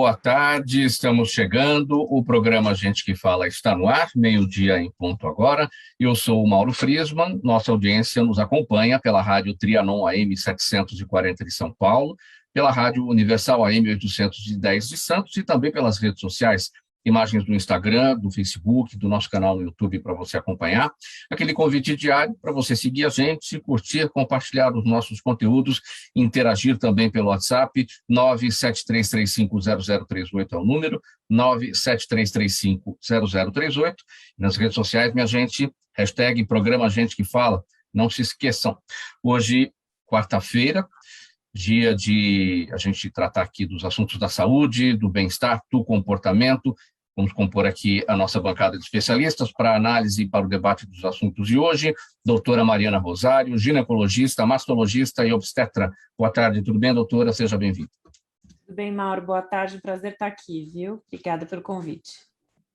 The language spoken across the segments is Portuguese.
boa tarde, estamos chegando, o programa Gente que Fala está no ar, meio-dia em ponto agora, eu sou o Mauro Friesman, nossa audiência nos acompanha pela rádio Trianon AM 740 de São Paulo, pela rádio Universal AM 810 de Santos e também pelas redes sociais, imagens do Instagram, do Facebook, do nosso canal no YouTube para você acompanhar. Aquele convite diário para você seguir a gente, curtir, compartilhar os nossos conteúdos, interagir também pelo WhatsApp, 973350038 é o número, 973350038. Nas redes sociais, minha gente, hashtag Programa Gente que Fala, não se esqueçam. Hoje, quarta-feira, dia de a gente tratar aqui dos assuntos da saúde, do bem-estar, do comportamento. Vamos compor aqui a nossa bancada de especialistas para análise e para o debate dos assuntos de hoje. Doutora Mariana Rosário, ginecologista, mastologista e obstetra. Boa tarde, tudo bem, doutora? Seja bem-vinda. Tudo bem, Mauro? Boa tarde, prazer estar aqui, viu? Obrigada pelo convite.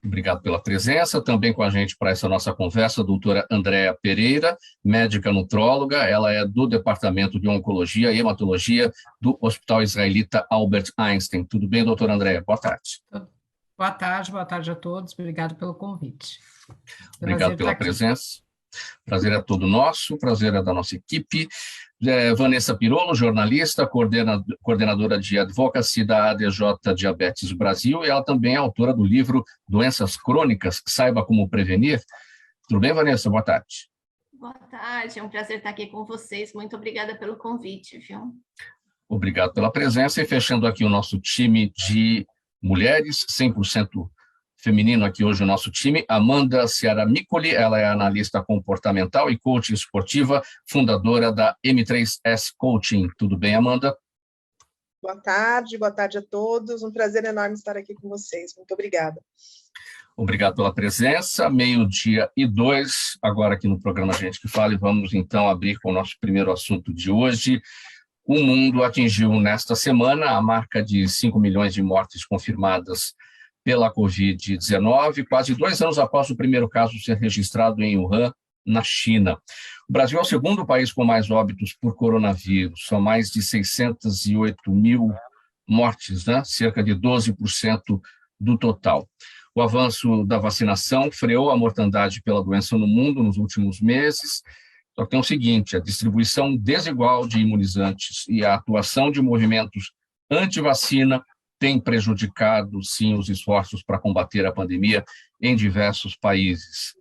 Obrigado pela presença. Também com a gente para essa nossa conversa, a doutora Andréa Pereira, médica nutróloga. Ela é do Departamento de Oncologia e Hematologia do Hospital Israelita Albert Einstein. Tudo bem, doutora Andréa? Boa tarde. Boa tarde a todos. Obrigado pelo convite. Obrigado pela presença. Prazer é todo nosso, prazer é da nossa equipe. Vanessa Pirolo, jornalista, coordenadora de advocacy da ADJ Diabetes Brasil, e ela também é autora do livro Doenças Crônicas, Saiba Como Prevenir. Tudo bem, Vanessa? Boa tarde. Boa tarde, é um prazer estar aqui com vocês. Muito obrigada pelo convite, viu? Obrigado pela presença e fechando aqui o nosso time de mulheres, 100% feminino aqui hoje o nosso time, Amanda Ciara Micoli, ela é analista comportamental e coach esportiva, fundadora da M3S Coaching. Tudo bem, Amanda? Boa tarde a todos, um prazer enorme estar aqui com vocês, muito obrigada. Obrigado pela presença, 12:02, agora aqui no programa Gente que Fala, e vamos então abrir com o nosso primeiro assunto de hoje. O mundo atingiu nesta semana a marca de 5 milhões de mortes confirmadas pela Covid-19, quase 2 anos após o primeiro caso ser registrado em Wuhan, na China. O Brasil é o segundo país com mais óbitos por coronavírus, são mais de 608 mil mortes, né? Cerca de 12% do total. O avanço da vacinação freou a mortandade pela doença no mundo nos últimos meses, só que tem o seguinte, a distribuição desigual de imunizantes e a atuação de movimentos anti-vacina tem prejudicado, sim, os esforços para combater a pandemia em diversos países.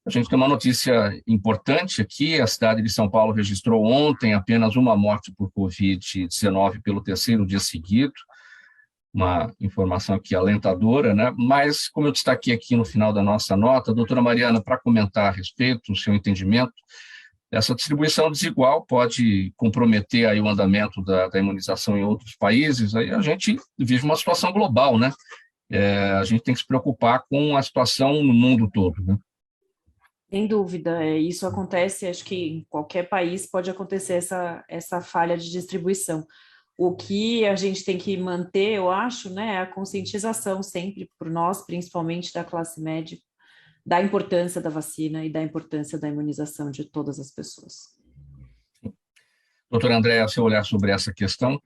A gente tem uma notícia importante aqui, a cidade de São Paulo registrou ontem apenas uma morte por Covid-19 pelo terceiro dia seguido, uma informação aqui alentadora, né? Mas, como eu destaquei aqui no final da nossa nota, doutora Mariana, para comentar a respeito, o seu entendimento, essa distribuição desigual pode comprometer aí o andamento da imunização em outros países. Aí a gente vive uma situação global, né? A gente tem que se preocupar com a situação no mundo todo, né? Sem dúvida, isso acontece, acho que em qualquer país pode acontecer essa falha de distribuição. O que a gente tem que manter, eu acho, né, é a conscientização sempre, por nós, principalmente da classe média, da importância da vacina e da importância da imunização de todas as pessoas. Doutora Andréa, seu olhar sobre essa questão?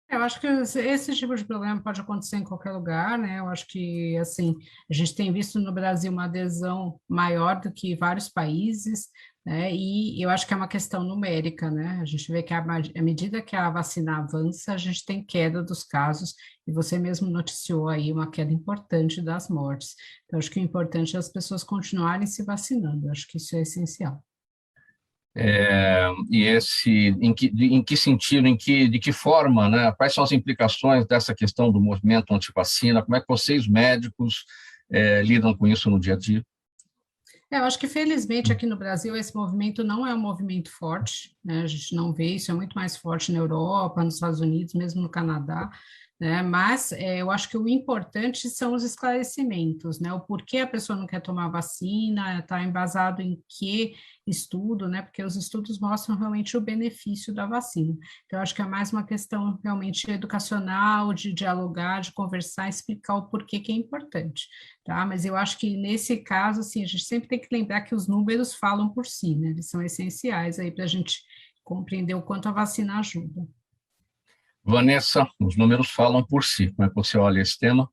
Eu acho que esse tipo de problema pode acontecer em qualquer lugar, né? Eu acho que, assim, a gente tem visto no Brasil uma adesão maior do que vários países, né? E eu acho que é uma questão numérica, né? A gente vê que à medida que a vacina avança, a gente tem queda dos casos, e você mesmo noticiou aí uma queda importante das mortes. Então, acho que o importante é as pessoas continuarem se vacinando, eu acho que isso é essencial. Em que sentido, de que forma, né? Quais são as implicações dessa questão do movimento antivacina? Como é que vocês, médicos, lidam com isso no dia a dia? Eu acho que, felizmente, aqui no Brasil, esse movimento não é um movimento forte, né? A gente não vê isso, é muito mais forte na Europa, nos Estados Unidos, mesmo no Canadá, né? Mas eu acho que o importante são os esclarecimentos, né? O porquê a pessoa não quer tomar vacina, está embasado em que estudo, né? Porque os estudos mostram realmente o benefício da vacina. Então, acho que é mais uma questão realmente educacional, de dialogar, de conversar, explicar o porquê que é importante, tá? Mas eu acho que nesse caso, assim, a gente sempre tem que lembrar que os números falam por si, né? Eles são essenciais aí para a gente compreender o quanto a vacina ajuda. Vanessa, os números falam por si. Como é que você olha esse tema?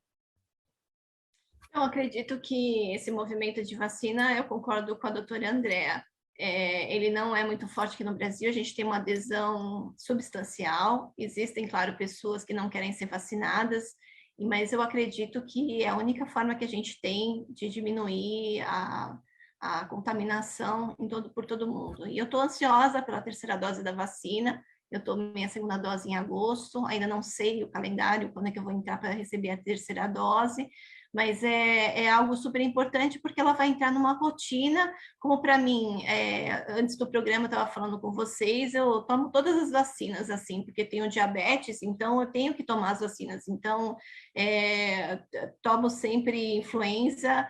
Eu acredito que esse movimento de vacina, eu concordo com a doutora Andrea. Ele não é muito forte aqui no Brasil, a gente tem uma adesão substancial. Existem, claro, pessoas que não querem ser vacinadas, mas eu acredito que é a única forma que a gente tem de diminuir a contaminação por todo mundo. E eu estou ansiosa pela terceira dose da vacina. Eu tomo minha segunda dose em agosto, ainda não sei o calendário, quando é que eu vou entrar para receber a terceira dose, mas é algo super importante porque ela vai entrar numa rotina, como para mim, antes do programa eu estava falando com vocês, eu tomo todas as vacinas, assim, porque tenho diabetes, então eu tenho que tomar as vacinas, então tomo sempre influenza,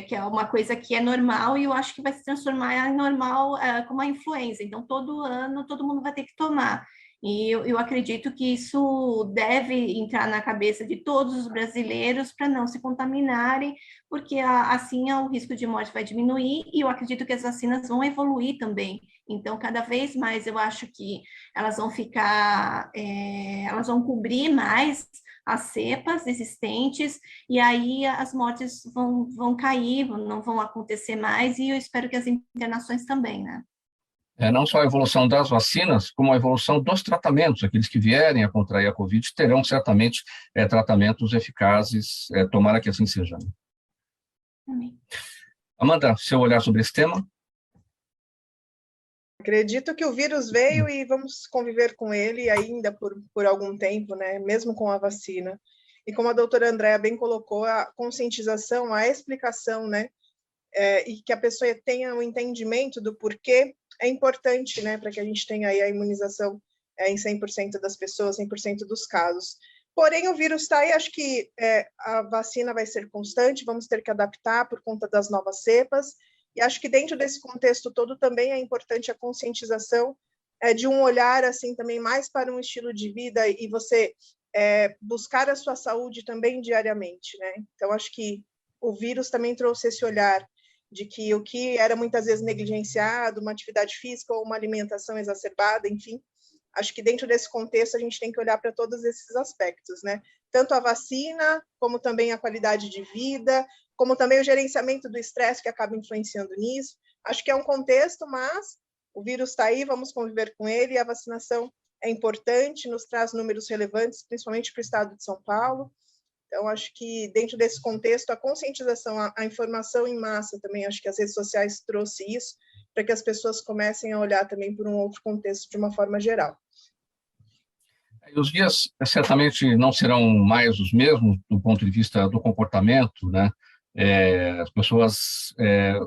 que é uma coisa que é normal e eu acho que vai se transformar em normal como a influenza. Então, todo ano, todo mundo vai ter que tomar. E eu acredito que isso deve entrar na cabeça de todos os brasileiros para não se contaminarem, porque assim o risco de morte vai diminuir e eu acredito que as vacinas vão evoluir também. Então, cada vez mais eu acho que elas vão ficar, elas vão cobrir mais as cepas existentes, e aí as mortes vão cair, não vão acontecer mais, e eu espero que as internações também, né? Não só a evolução das vacinas, como a evolução dos tratamentos. Aqueles que vierem a contrair a Covid terão certamente tratamentos eficazes, tomara que assim seja. Amém. Amanda, seu olhar sobre esse tema? Acredito que o vírus veio e vamos conviver com ele ainda por algum tempo, né? Mesmo com a vacina. E como a doutora Andrea bem colocou, a conscientização, a explicação, né? E que a pessoa tenha o entendimento do porquê é importante, né? Para que a gente tenha aí a imunização em 100% das pessoas, 100% dos casos. Porém, o vírus está aí, acho que a vacina vai ser constante, vamos ter que adaptar por conta das novas cepas. E acho que dentro desse contexto todo também é importante a conscientização de um olhar assim também mais para um estilo de vida e você buscar a sua saúde também diariamente, né? Então acho que o vírus também trouxe esse olhar de que o que era muitas vezes negligenciado, uma atividade física ou uma alimentação exacerbada, enfim, acho que dentro desse contexto a gente tem que olhar para todos esses aspectos, né? Tanto a vacina, como também a qualidade de vida, como também o gerenciamento do estresse que acaba influenciando nisso. Acho que é um contexto, mas o vírus está aí, vamos conviver com ele, e a vacinação é importante, nos traz números relevantes, principalmente para o estado de São Paulo. Então, acho que dentro desse contexto, a conscientização, a informação em massa também, acho que as redes sociais trouxe isso, para que as pessoas comecem a olhar também por um outro contexto de uma forma geral. Os dias certamente não serão mais os mesmos do ponto de vista do comportamento, né? As pessoas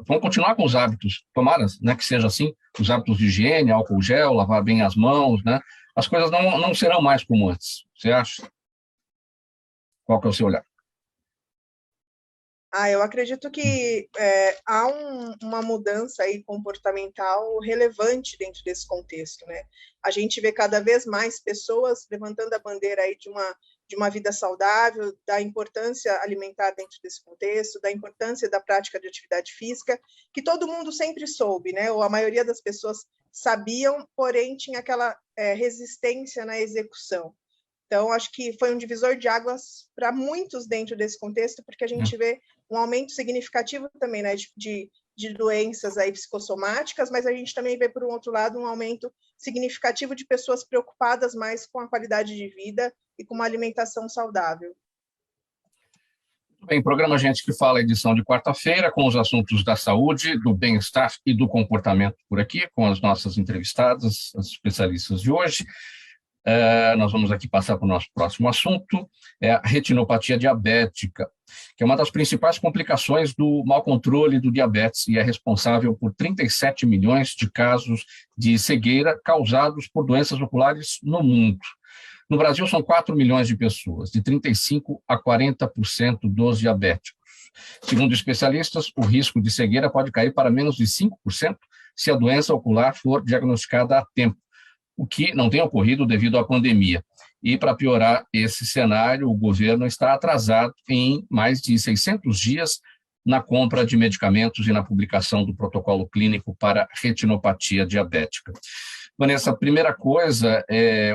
vão continuar com os hábitos, tomara, né, que seja assim, os hábitos de higiene, álcool gel, lavar bem as mãos, né? As coisas não serão mais como antes, você acha? Qual que é o seu olhar? Eu acredito que há uma mudança aí comportamental relevante dentro desse contexto, né? A gente vê cada vez mais pessoas levantando a bandeira aí de uma vida saudável, da importância alimentar dentro desse contexto, da importância da prática de atividade física, que todo mundo sempre soube, né? Ou a maioria das pessoas sabiam, porém tinha aquela resistência na execução. Então, acho que foi um divisor de águas para muitos dentro desse contexto, porque a gente vê um aumento significativo também, né, de doenças aí psicossomáticas, mas a gente também vê, por um outro lado, um aumento significativo de pessoas preocupadas mais com a qualidade de vida e com uma alimentação saudável. Bem, programa Gente que Fala, edição de quarta-feira, com os assuntos da saúde, do bem-estar e do comportamento por aqui, com as nossas entrevistadas, as especialistas de hoje. Nós vamos aqui passar para o nosso próximo assunto, a retinopatia diabética, que é uma das principais complicações do mau controle do diabetes e é responsável por 37 milhões de casos de cegueira causados por doenças oculares no mundo. No Brasil, são 4 milhões de pessoas, de 35% a 40% dos diabéticos. Segundo especialistas, o risco de cegueira pode cair para menos de 5% se a doença ocular for diagnosticada a tempo, o que não tem ocorrido devido à pandemia. E, para piorar esse cenário, o governo está atrasado em mais de 600 dias na compra de medicamentos e na publicação do protocolo clínico para retinopatia diabética. Vanessa, a primeira coisa,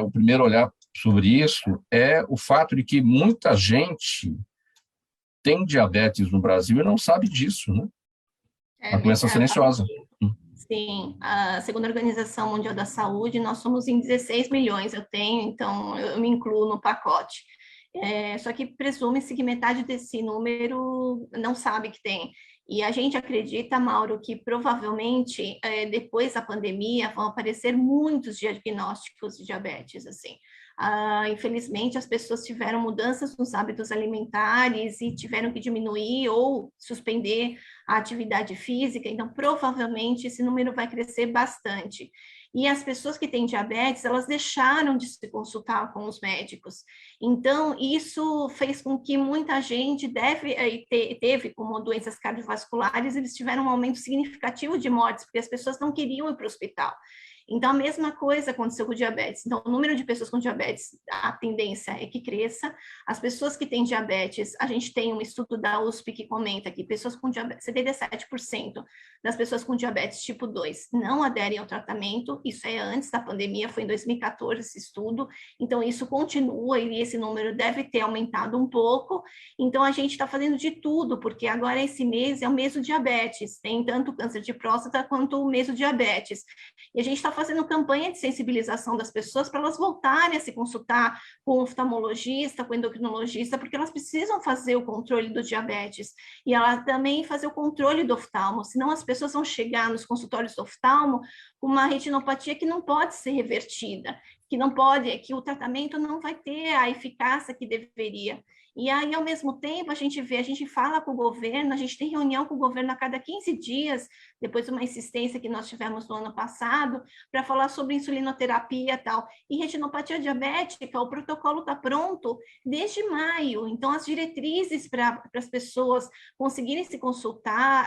o primeiro olhar sobre isso é o fato de que muita gente tem diabetes no Brasil e não sabe disso, né? A doença silenciosa. Sim, segundo a Organização Mundial da Saúde, nós somos em 16 milhões, eu tenho, então eu me incluo no pacote. Só que presume-se que metade desse número não sabe que tem. E a gente acredita, Mauro, que provavelmente depois da pandemia vão aparecer muitos diagnósticos de diabetes, assim. Infelizmente, as pessoas tiveram mudanças nos hábitos alimentares e tiveram que diminuir ou suspender a atividade física, então provavelmente esse número vai crescer bastante. E as pessoas que têm diabetes, elas deixaram de se consultar com os médicos. Então, isso fez com que muita gente teve como doenças cardiovasculares, eles tiveram um aumento significativo de mortes, porque as pessoas não queriam ir para o hospital. Então, a mesma coisa aconteceu com o diabetes. Então, o número de pessoas com diabetes, a tendência é que cresça. As pessoas que têm diabetes, a gente tem um estudo da USP que comenta que pessoas com diabetes, 77% das pessoas com diabetes tipo 2 não aderem ao tratamento. Isso é antes da pandemia, foi em 2014 esse estudo. Então, isso continua e esse número deve ter aumentado um pouco. Então, a gente está fazendo de tudo, porque agora esse mês é o mês do diabetes. Tem tanto câncer de próstata quanto o mês do diabetes. E a gente está fazendo campanha de sensibilização das pessoas para elas voltarem a se consultar com o oftalmologista, com o endocrinologista, porque elas precisam fazer o controle do diabetes e ela também fazer o controle do oftalmo, senão as pessoas vão chegar nos consultórios do oftalmo com uma retinopatia que não pode ser revertida, que o tratamento não vai ter a eficácia que deveria. E aí, ao mesmo tempo, a gente fala com o governo, a gente tem reunião com o governo a cada 15 dias, depois de uma insistência que nós tivemos no ano passado, para falar sobre insulinoterapia e tal. E retinopatia diabética, o protocolo está pronto desde maio, então as diretrizes para as pessoas conseguirem se consultar,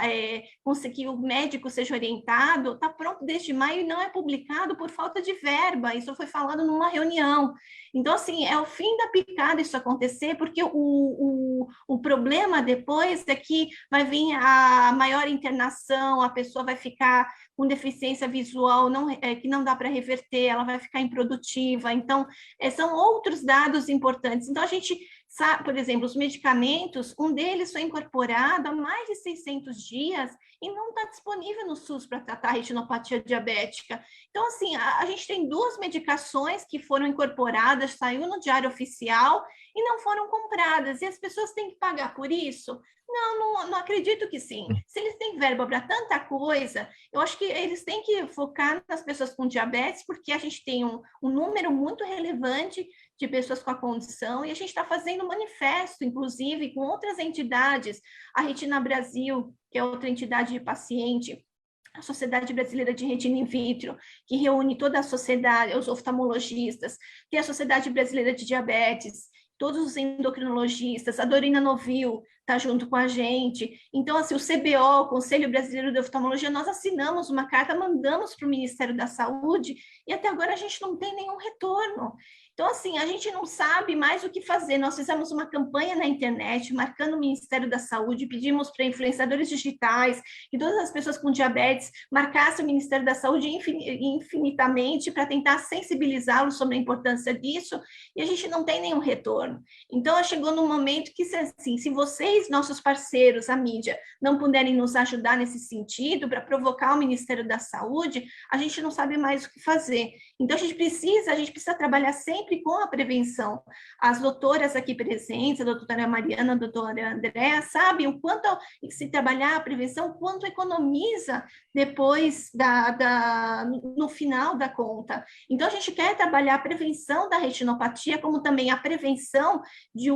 conseguir o médico seja orientado, está pronto desde maio e não é publicado por falta de verba, isso foi falado numa reunião. Então, assim, é o fim da picada isso acontecer, porque o problema depois é que vai vir a maior internação, a pessoa vai ficar com deficiência visual que não dá para reverter, ela vai ficar improdutiva. Então, são outros dados importantes. Então, a gente sabe, por exemplo, os medicamentos, um deles foi incorporado há mais de 600 dias e não está disponível no SUS para tratar a retinopatia diabética. Então, assim, a gente tem 2 medicações que foram incorporadas, saiu no Diário Oficial e não foram compradas, e as pessoas têm que pagar por isso? Não acredito que sim. Se eles têm verba para tanta coisa, eu acho que eles têm que focar nas pessoas com diabetes, porque a gente tem um número muito relevante de pessoas com a condição, e a gente está fazendo um manifesto, inclusive, com outras entidades, a Retina Brasil, que é outra entidade de paciente, a Sociedade Brasileira de Retina in Vitro, que reúne toda a sociedade, os oftalmologistas, tem a Sociedade Brasileira de Diabetes, todos os endocrinologistas, a Dorina Novil está junto com a gente. Então, assim, o CBO, o Conselho Brasileiro de Oftalmologia, nós assinamos uma carta, mandamos para o Ministério da Saúde e até agora a gente não tem nenhum retorno. Então, assim, a gente não sabe mais o que fazer. Nós fizemos uma campanha na internet, marcando o Ministério da Saúde, pedimos para influenciadores digitais e todas as pessoas com diabetes marcassem o Ministério da Saúde infinitamente para tentar sensibilizá-los sobre a importância disso, e a gente não tem nenhum retorno. Então, chegou num momento que, assim, se vocês, nossos parceiros, a mídia, não puderem nos ajudar nesse sentido, para provocar o Ministério da Saúde, a gente não sabe mais o que fazer. Então, a gente precisa trabalhar sempre com a prevenção. As doutoras aqui presentes, a doutora Mariana, a doutora Andréa, sabem o quanto se trabalhar a prevenção, quanto economiza depois no final da conta. Então, a gente quer trabalhar a prevenção da retinopatia, como também a prevenção de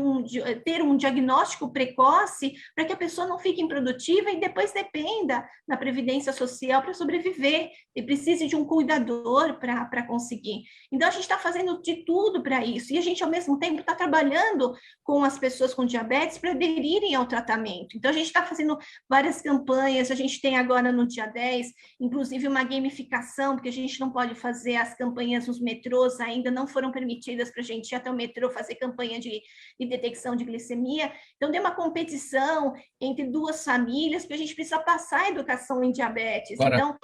ter um diagnóstico precoce, para que a pessoa não fique improdutiva e depois dependa da previdência social para sobreviver e precise de um cuidador para conseguir. Então, a gente está fazendo de tudo para isso, e a gente, ao mesmo tempo, está trabalhando com as pessoas com diabetes para aderirem ao tratamento. Então, a gente está fazendo várias campanhas, a gente tem agora no dia 10, inclusive uma gamificação, porque a gente não pode fazer as campanhas nos metrôs, ainda não foram permitidas para a gente ir até o metrô fazer campanha de detecção de glicemia. Então, tem uma competição entre 2 famílias, porque a gente precisa passar a educação em diabetes. Agora, então,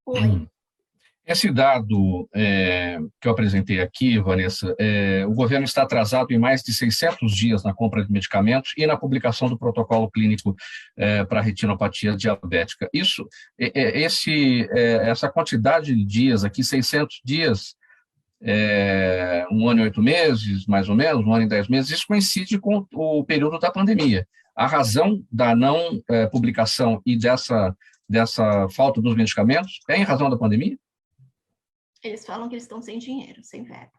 oi. Esse dado que eu apresentei aqui, Vanessa, o governo está atrasado em mais de 600 dias na compra de medicamentos e na publicação do protocolo clínico para retinopatia diabética. Essa quantidade de dias aqui, 600 dias, 1 ano e 8 meses, mais ou menos, 1 ano e 10 meses, isso coincide com o período da pandemia. A razão da não publicação e dessa falta dos medicamentos é em razão da pandemia? Eles falam que eles estão sem dinheiro, sem verba.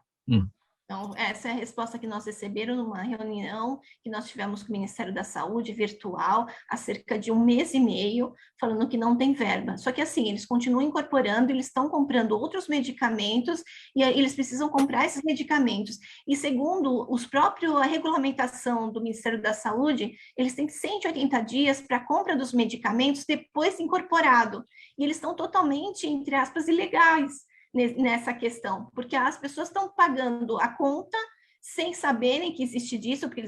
Então, essa é a resposta que nós recebemos numa reunião que nós tivemos com o Ministério da Saúde, virtual, há cerca de 1 mês e meio, falando que não tem verba. Só que, assim, eles continuam incorporando, eles estão comprando outros medicamentos e eles precisam comprar esses medicamentos. E, segundo a regulamentação do Ministério da Saúde, eles têm 180 dias para a compra dos medicamentos depois incorporado. E eles estão totalmente, entre aspas, ilegais nessa questão, porque as pessoas estão pagando a conta sem saberem que existe disso, porque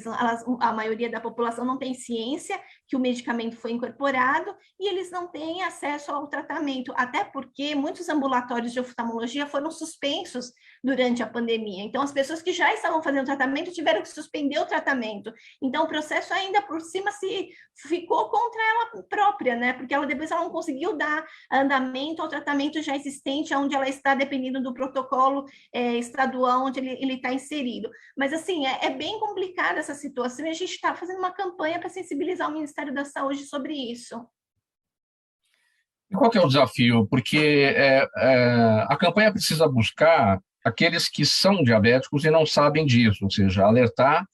a maioria da população não tem ciência que o medicamento foi incorporado e eles não têm acesso ao tratamento, até porque muitos ambulatórios de oftalmologia foram suspensos durante a pandemia. Então, as pessoas que já estavam fazendo tratamento tiveram que suspender o tratamento. Então, o processo ainda por cima ficou contra ela própria, né? Porque depois ela não conseguiu dar andamento ao tratamento já existente, onde ela está dependendo do protocolo estadual onde ele está inserido. Mas, assim, é bem complicada essa situação e a gente está fazendo uma campanha para sensibilizar o Ministério da Saúde sobre isso. E qual que é o desafio? Porque a campanha precisa buscar aqueles que são diabéticos e não sabem disso, ou seja, alertar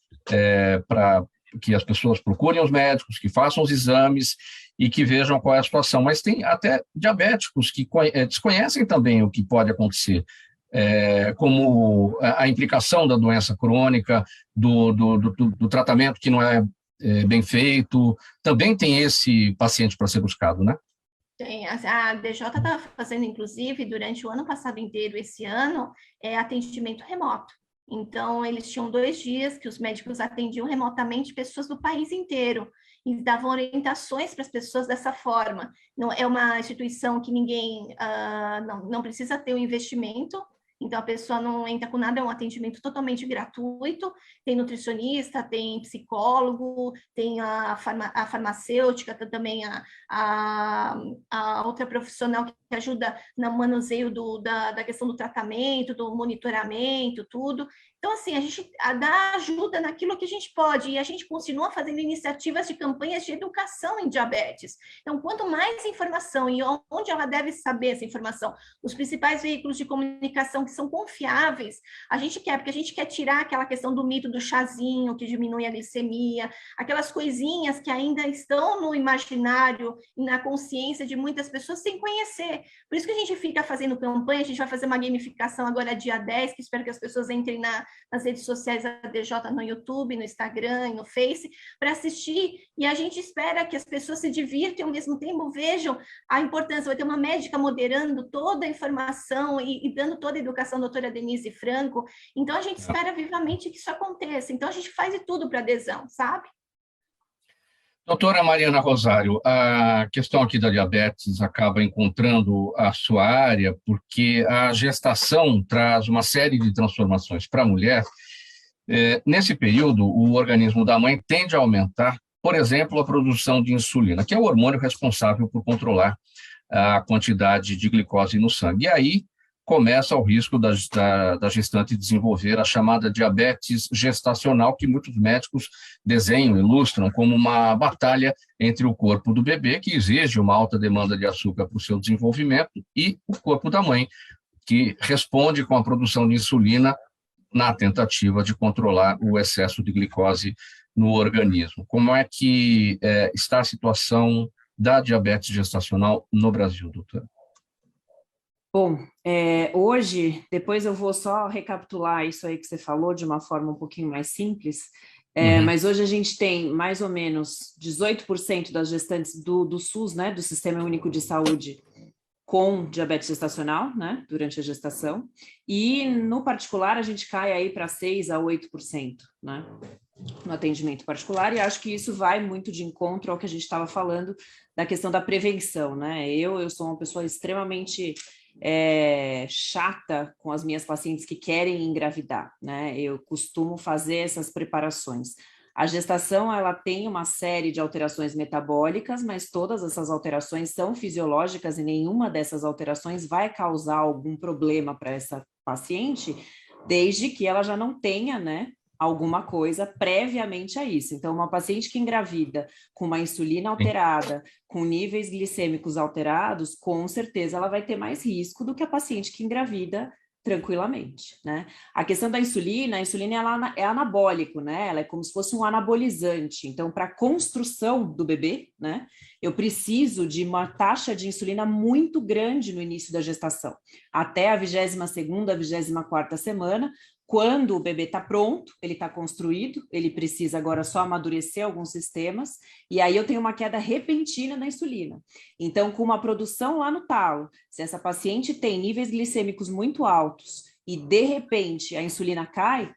para que as pessoas procurem os médicos, que façam os exames e que vejam qual é a situação. Mas tem até diabéticos que desconhecem também o que pode acontecer. Como a implicação da doença crônica, do tratamento que não é bem feito, também tem esse paciente para ser buscado, né? Tem, a DJ está fazendo, inclusive, durante o ano passado inteiro, esse ano, atendimento remoto. Então, eles tinham 2 dias que os médicos atendiam remotamente pessoas do país inteiro e davam orientações para as pessoas dessa forma. Não é uma instituição que ninguém não precisa ter um investimento. Então, a pessoa não entra com nada, é um atendimento totalmente gratuito, tem nutricionista, tem psicólogo, tem a farmacêutica, tem também a outra profissional que ajuda no manuseio da questão do tratamento, do monitoramento, tudo. Então, assim, a gente dá ajuda naquilo que a gente pode, e a gente continua fazendo iniciativas de campanhas de educação em diabetes. Então, quanto mais informação e onde ela deve saber essa informação, os principais veículos de comunicação que são confiáveis, a gente quer, porque a gente quer tirar aquela questão do mito do chazinho, que diminui a glicemia, aquelas coisinhas que ainda estão no imaginário e na consciência de muitas pessoas sem conhecer. Por isso que a gente fica fazendo campanha, a gente vai fazer uma gamificação agora dia 10, que espero que as pessoas entrem nas redes sociais da DJ, no YouTube, no Instagram e no Face, para assistir, e a gente espera que as pessoas se divirtam e ao mesmo tempo vejam a importância. Vai ter uma médica moderando toda a informação e dando toda a educação, a doutora Denise Franco. Então, a gente espera vivamente que isso aconteça. Então, a gente faz de tudo para adesão, sabe? Doutora Mariana Rosário, a questão aqui da diabetes acaba encontrando a sua área porque a gestação traz uma série de transformações para a mulher. Nesse período, o organismo da mãe tende a aumentar, por exemplo, a produção de insulina, que é o hormônio responsável por controlar a quantidade de glicose no sangue. E aí começa o risco da gestante desenvolver a chamada diabetes gestacional, que muitos médicos desenham, ilustram como uma batalha entre o corpo do bebê, que exige uma alta demanda de açúcar para o seu desenvolvimento, e o corpo da mãe, que responde com a produção de insulina na tentativa de controlar o excesso de glicose no organismo. Como é que está a situação da diabetes gestacional no Brasil, doutora? Bom, hoje, depois eu vou só recapitular isso aí que você falou de uma forma um pouquinho mais simples, mas hoje a gente tem mais ou menos 18% das gestantes do SUS, né, do Sistema Único de Saúde, com diabetes gestacional, né, durante a gestação, e no particular a gente cai aí para 6% a 8%, né, no atendimento particular, e acho que isso vai muito de encontro ao que a gente estava falando da questão da prevenção, né. Eu sou uma pessoa extremamente chata com as minhas pacientes que querem engravidar, né? Eu costumo fazer essas preparações. A gestação, ela tem uma série de alterações metabólicas, mas todas essas alterações são fisiológicas e nenhuma dessas alterações vai causar algum problema para essa paciente, desde que ela já não tenha, né, alguma coisa previamente a isso. Então, uma paciente que engravida com uma insulina alterada, com níveis glicêmicos alterados, com certeza ela vai ter mais risco do que a paciente que engravida tranquilamente, né? A questão da insulina, a insulina ela é anabólico, né? Ela é como se fosse um anabolizante. Então, para a construção do bebê, né, eu preciso de uma taxa de insulina muito grande no início da gestação, até a 22ª, 24ª semana. Quando o bebê está pronto, ele está construído, ele precisa agora só amadurecer alguns sistemas, e aí eu tenho uma queda repentina na insulina. Então, com uma produção lá no talo, se essa paciente tem níveis glicêmicos muito altos e, de repente, a insulina cai,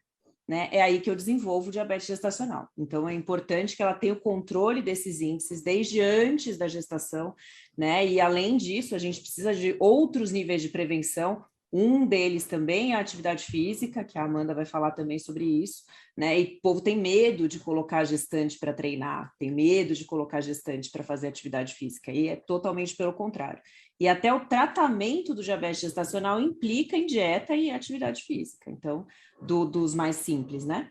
né, é aí que eu desenvolvo diabetes gestacional. Então, é importante que ela tenha o controle desses índices desde antes da gestação, né, e, além disso, a gente precisa de outros níveis de prevenção. Um deles também é a atividade física, que a Amanda vai falar também sobre isso, né? E o povo tem medo de colocar a gestante para treinar, tem medo de colocar a gestante para fazer atividade física, e é totalmente pelo contrário. E até o tratamento do diabetes gestacional implica em dieta e atividade física, então, dos mais simples, né?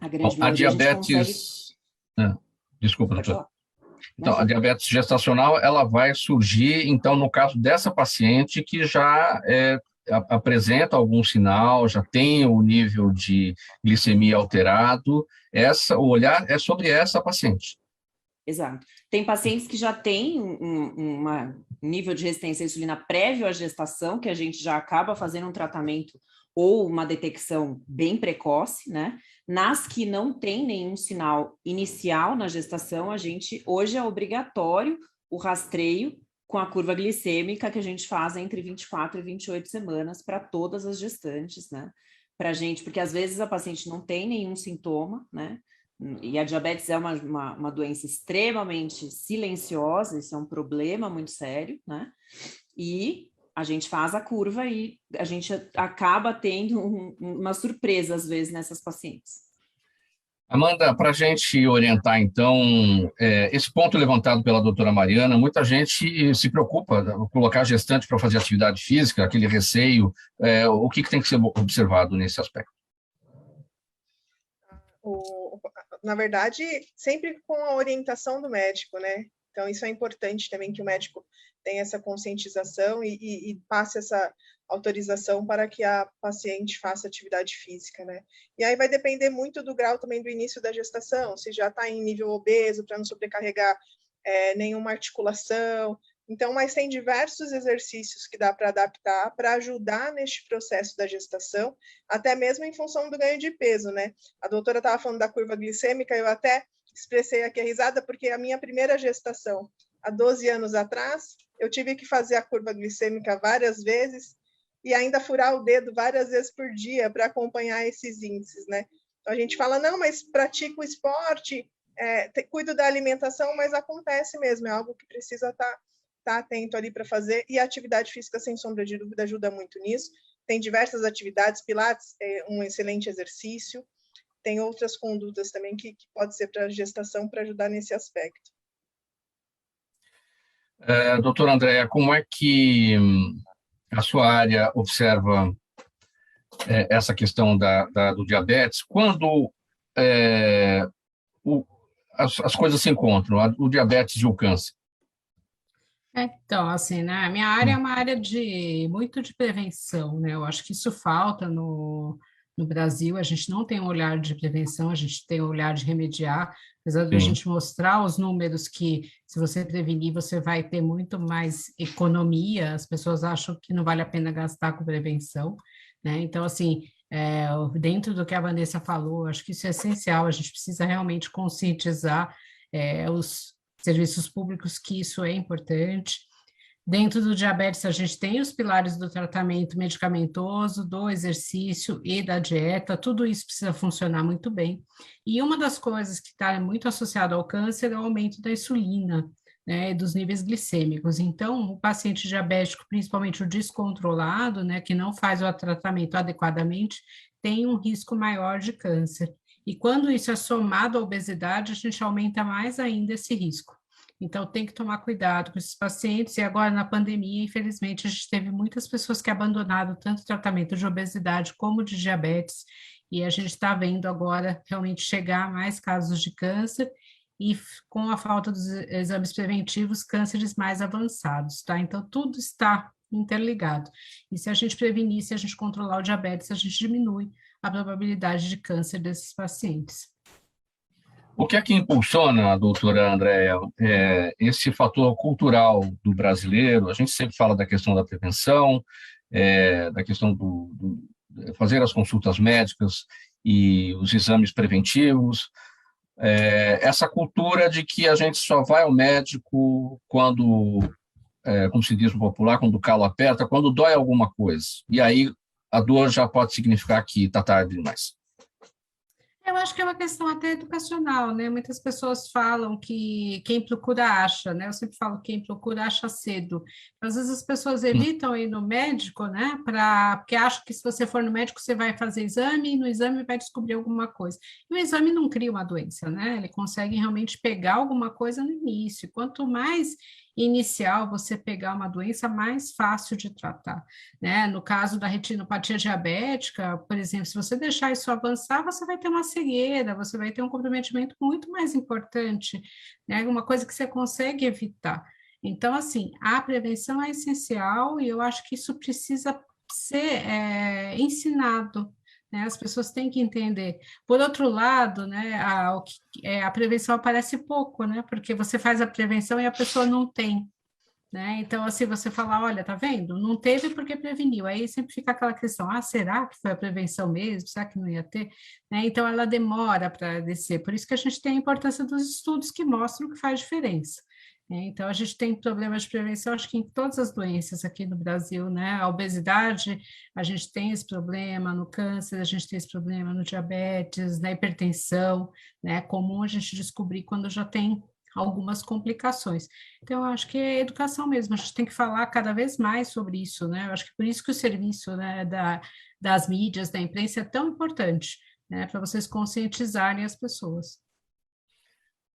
A grande maioria a diabetes... Desculpa, doutor. Então, a diabetes gestacional, ela vai surgir, então, no caso dessa paciente que já apresenta algum sinal, já tem o nível de glicemia alterado, o olhar é sobre essa paciente. Exato. Tem pacientes que já têm um nível de resistência à insulina prévio à gestação, que a gente já acaba fazendo um tratamento ou uma detecção bem precoce, né? Nas que não tem nenhum sinal inicial na gestação, hoje é obrigatório o rastreio com a curva glicêmica que a gente faz entre 24 e 28 semanas para todas as gestantes, né? Pra gente, porque às vezes a paciente não tem nenhum sintoma, né? E a diabetes é uma doença extremamente silenciosa, isso é um problema muito sério, né? E a gente faz a curva e a gente acaba tendo uma surpresa, às vezes, nessas pacientes. Amanda, para a gente orientar, então, esse ponto levantado pela doutora Mariana, muita gente se preocupa em colocar a gestante para fazer atividade física, aquele receio, o que tem que ser observado nesse aspecto? Na verdade, sempre com a orientação do médico, né? Então, isso é importante também que o médico tenha essa conscientização e passe essa autorização para que a paciente faça atividade física, né? E aí vai depender muito do grau também do início da gestação, se já está em nível obeso, para não sobrecarregar nenhuma articulação. Então, mas tem diversos exercícios que dá para adaptar para ajudar neste processo da gestação, até mesmo em função do ganho de peso, né? A doutora estava falando da curva glicêmica, eu até expressei aqui a risada, porque a minha primeira gestação, há 12 anos atrás, eu tive que fazer a curva glicêmica várias vezes e ainda furar o dedo várias vezes por dia para acompanhar esses índices, né? Então, a gente fala, não, mas pratica o esporte, cuido da alimentação, mas acontece mesmo, é algo que precisa estar atento ali para fazer, e a atividade física, sem sombra de dúvida, ajuda muito nisso. Tem diversas atividades, Pilates é um excelente exercício, tem outras condutas também que pode ser para a gestação para ajudar nesse aspecto. Doutora Andréa, como é que a sua área observa essa questão do diabetes quando as coisas se encontram, o diabetes e o câncer? Então, assim, né, a minha área é uma área muito de prevenção, né, eu acho que isso falta no Brasil, a gente não tem um olhar de prevenção, a gente tem um olhar de remediar, apesar de a gente mostrar os números que, se você prevenir, você vai ter muito mais economia, as pessoas acham que não vale a pena gastar com prevenção, né, então, assim, dentro do que a Vanessa falou, acho que isso é essencial, a gente precisa realmente conscientizar os serviços públicos que isso é importante. Dentro do diabetes, a gente tem os pilares do tratamento medicamentoso, do exercício e da dieta, tudo isso precisa funcionar muito bem. E uma das coisas que está muito associada ao câncer é o aumento da insulina, né, dos níveis glicêmicos. Então, o paciente diabético, principalmente o descontrolado, né, que não faz o tratamento adequadamente, tem um risco maior de câncer. E quando isso é somado à obesidade, a gente aumenta mais ainda esse risco. Então, tem que tomar cuidado com esses pacientes. E agora, na pandemia, infelizmente, a gente teve muitas pessoas que abandonaram tanto o tratamento de obesidade como de diabetes. E a gente está vendo agora realmente chegar mais casos de câncer e, com a falta dos exames preventivos, cânceres mais avançados, tá? Então, tudo está interligado. E se a gente prevenir, se a gente controlar o diabetes, a gente diminui a probabilidade de câncer desses pacientes. O que é que impulsiona, doutora Andréa, esse fator cultural do brasileiro? A gente sempre fala da questão da prevenção, da questão do fazer as consultas médicas e os exames preventivos, essa cultura de que a gente só vai ao médico quando, como se diz no popular, quando o calo aperta, quando dói alguma coisa. E aí a dor já pode significar que está tarde demais. Eu acho que é uma questão até educacional, né? Muitas pessoas falam que quem procura acha, né? Eu sempre falo que quem procura acha cedo. Às vezes as pessoas evitam ir no médico, né? Porque acham que se você for no médico você vai fazer exame e no exame vai descobrir alguma coisa. E o exame não cria uma doença, né? Ele consegue realmente pegar alguma coisa no início. Quanto mais inicial você pegar uma doença, mais fácil de tratar, né? No caso da retinopatia diabética, por exemplo, se você deixar isso avançar, você vai ter uma cegueira, você vai ter um comprometimento muito mais importante, né? Uma coisa que você consegue evitar. Então, assim, a prevenção é essencial e eu acho que isso precisa ser ensinado, né? As pessoas têm que entender. Por outro lado, né, a prevenção aparece pouco, né? Porque você faz a prevenção e a pessoa não tem, né? Então, assim, você fala, olha, tá vendo? Não teve porque preveniu. Aí sempre fica aquela questão, será que foi a prevenção mesmo? Será que não ia ter? Né? Então, ela demora para descer. Por isso que a gente tem a importância dos estudos que mostram que faz diferença. Então, a gente tem problemas de prevenção, acho que em todas as doenças aqui no Brasil, né? A obesidade, a gente tem esse problema, no câncer, a gente tem esse problema no diabetes, na hipertensão, né? É comum a gente descobrir quando já tem algumas complicações. Então, eu acho que é educação mesmo, a gente tem que falar cada vez mais sobre isso, né? Eu acho que por isso que o serviço, né, das mídias, da imprensa é tão importante, né? Para vocês conscientizarem as pessoas.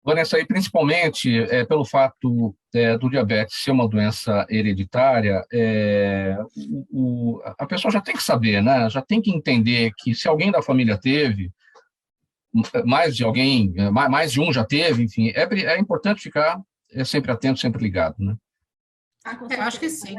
Vanessa, e principalmente pelo fato do diabetes ser uma doença hereditária, a pessoa já tem que saber, né? Já tem que entender que se alguém da família teve, mais de um já teve, enfim, é importante ficar sempre atento, sempre ligado, né? Eu acho que sim.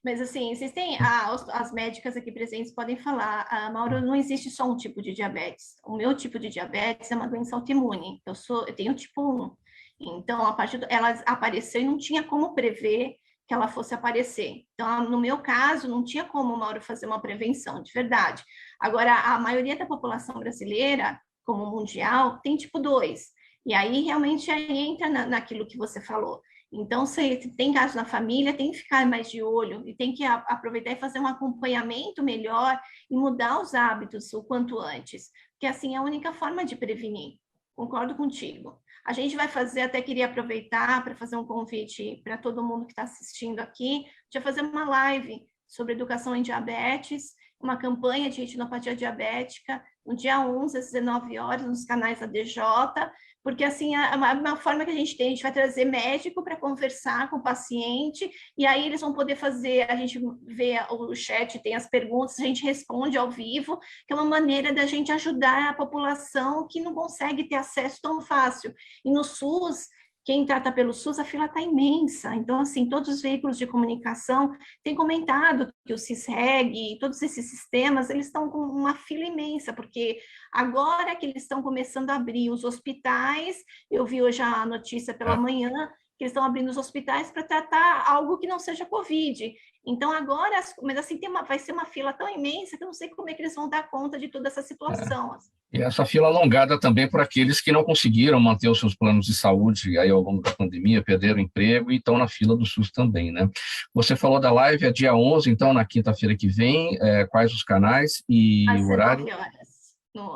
Mas, assim, existem as médicas aqui presentes podem falar, Mauro, não existe só um tipo de diabetes. O meu tipo de diabetes é uma doença autoimune. Eu tenho tipo 1. Então, ela apareceu e não tinha como prever que ela fosse aparecer. Então, no meu caso, não tinha como o Mauro fazer uma prevenção, de verdade. Agora, a maioria da população brasileira, como mundial, tem tipo 2. E aí, realmente, entra naquilo que você falou. Então, se tem casos na família, tem que ficar mais de olho e tem que aproveitar e fazer um acompanhamento melhor e mudar os hábitos o quanto antes, porque assim é a única forma de prevenir. Concordo contigo. A gente vai fazer, até queria aproveitar para fazer um convite para todo mundo que está assistindo aqui, de fazer uma live sobre educação em diabetes, uma campanha de retinopatia diabética, no dia 11 às 19 horas, nos canais da DJ, porque assim, uma forma que a gente tem, a gente vai trazer médico para conversar com o paciente, e aí eles vão poder fazer, a gente vê o chat, tem as perguntas, a gente responde ao vivo, que é uma maneira da gente ajudar a população que não consegue ter acesso tão fácil. E no SUS, quem trata pelo SUS, a fila está imensa. Então, assim, todos os veículos de comunicação têm comentado que o CISREG, todos esses sistemas, eles estão com uma fila imensa, porque agora que eles estão começando a abrir os hospitais, eu vi hoje a notícia pela manhã, que eles estão abrindo os hospitais para tratar algo que não seja Covid. Então, agora, mas assim, vai ser uma fila tão imensa que eu não sei como é que eles vão dar conta de toda essa situação. E essa fila alongada também por aqueles que não conseguiram manter os seus planos de saúde aí ao longo da pandemia, perderam o emprego e estão na fila do SUS também, né? Você falou da live, é dia 11, então, na quinta-feira que vem, quais os canais e o horário?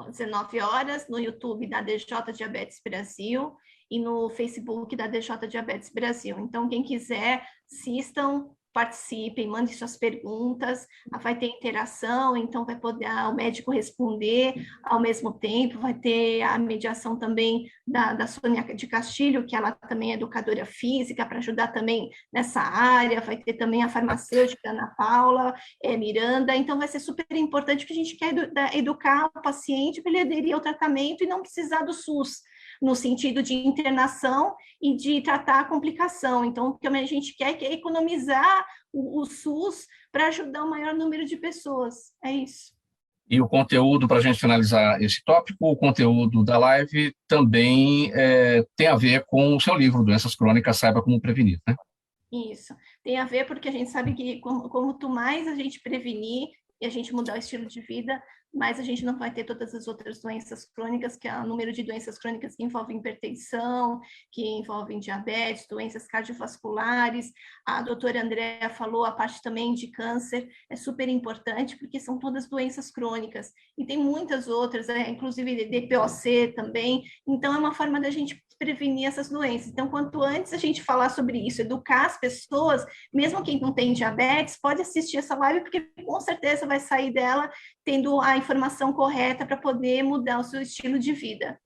Às 19 horas, no YouTube da DJ Diabetes Brasil, e no Facebook da DJ Diabetes Brasil. Então, quem quiser, assistam, participem, mandem suas perguntas, vai ter interação, então vai poder o médico responder ao mesmo tempo, vai ter a mediação também da Sônia de Castilho, que ela também é educadora física, para ajudar também nessa área, vai ter também a farmacêutica Ana Paula, Miranda, então vai ser super importante, porque a gente quer educar o paciente para ele aderir ao tratamento e não precisar do SUS, no sentido de internação e de tratar a complicação. Então, o que a gente quer é economizar o SUS para ajudar o maior número de pessoas. É isso. E o conteúdo, para a gente finalizar esse tópico, o conteúdo da live também tem a ver com o seu livro, Doenças Crônicas, Saiba Como Prevenir, né? Isso. Tem a ver porque a gente sabe que quanto mais a gente prevenir e a gente mudar o estilo de vida, mas a gente não vai ter todas as outras doenças crônicas, que é o número de doenças crônicas que envolvem hipertensão, que envolvem diabetes, doenças cardiovasculares. A doutora Andréa falou, a parte também de câncer é super importante, porque são todas doenças crônicas. E tem muitas outras, inclusive DPOC também. Então, é uma forma da gente prevenir essas doenças. Então, quanto antes a gente falar sobre isso, educar as pessoas, mesmo quem não tem diabetes, pode assistir essa live, porque com certeza vai sair dela tendo a informação correta para poder mudar o seu estilo de vida.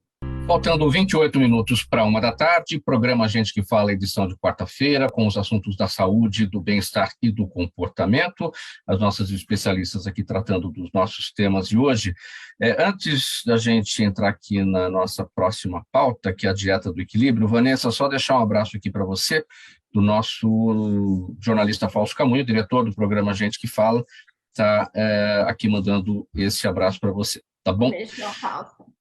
Faltando 28 minutos para 13h, programa Gente que Fala, edição de quarta-feira, com os assuntos da saúde, do bem-estar e do comportamento. As nossas especialistas aqui tratando dos nossos temas de hoje. Antes da gente entrar aqui na nossa próxima pauta, que é a dieta do equilíbrio, Vanessa, só deixar um abraço aqui para você, do nosso jornalista Fausto Camunho, diretor do programa Gente que Fala, está aqui mandando esse abraço para você, tá bom? Beijo, Fausto.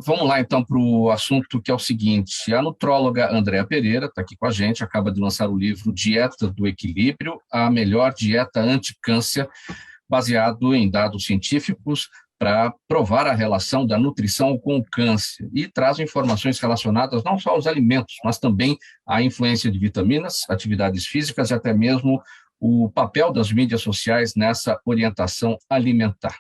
Vamos lá, então, para o assunto, que é o seguinte. A nutróloga Andréa Pereira está aqui com a gente, acaba de lançar o livro Dieta do Equilíbrio, a melhor dieta anti-câncer, baseado em dados científicos para provar a relação da nutrição com o câncer, e traz informações relacionadas não só aos alimentos, mas também à influência de vitaminas, atividades físicas e até mesmo o papel das mídias sociais nessa orientação alimentar.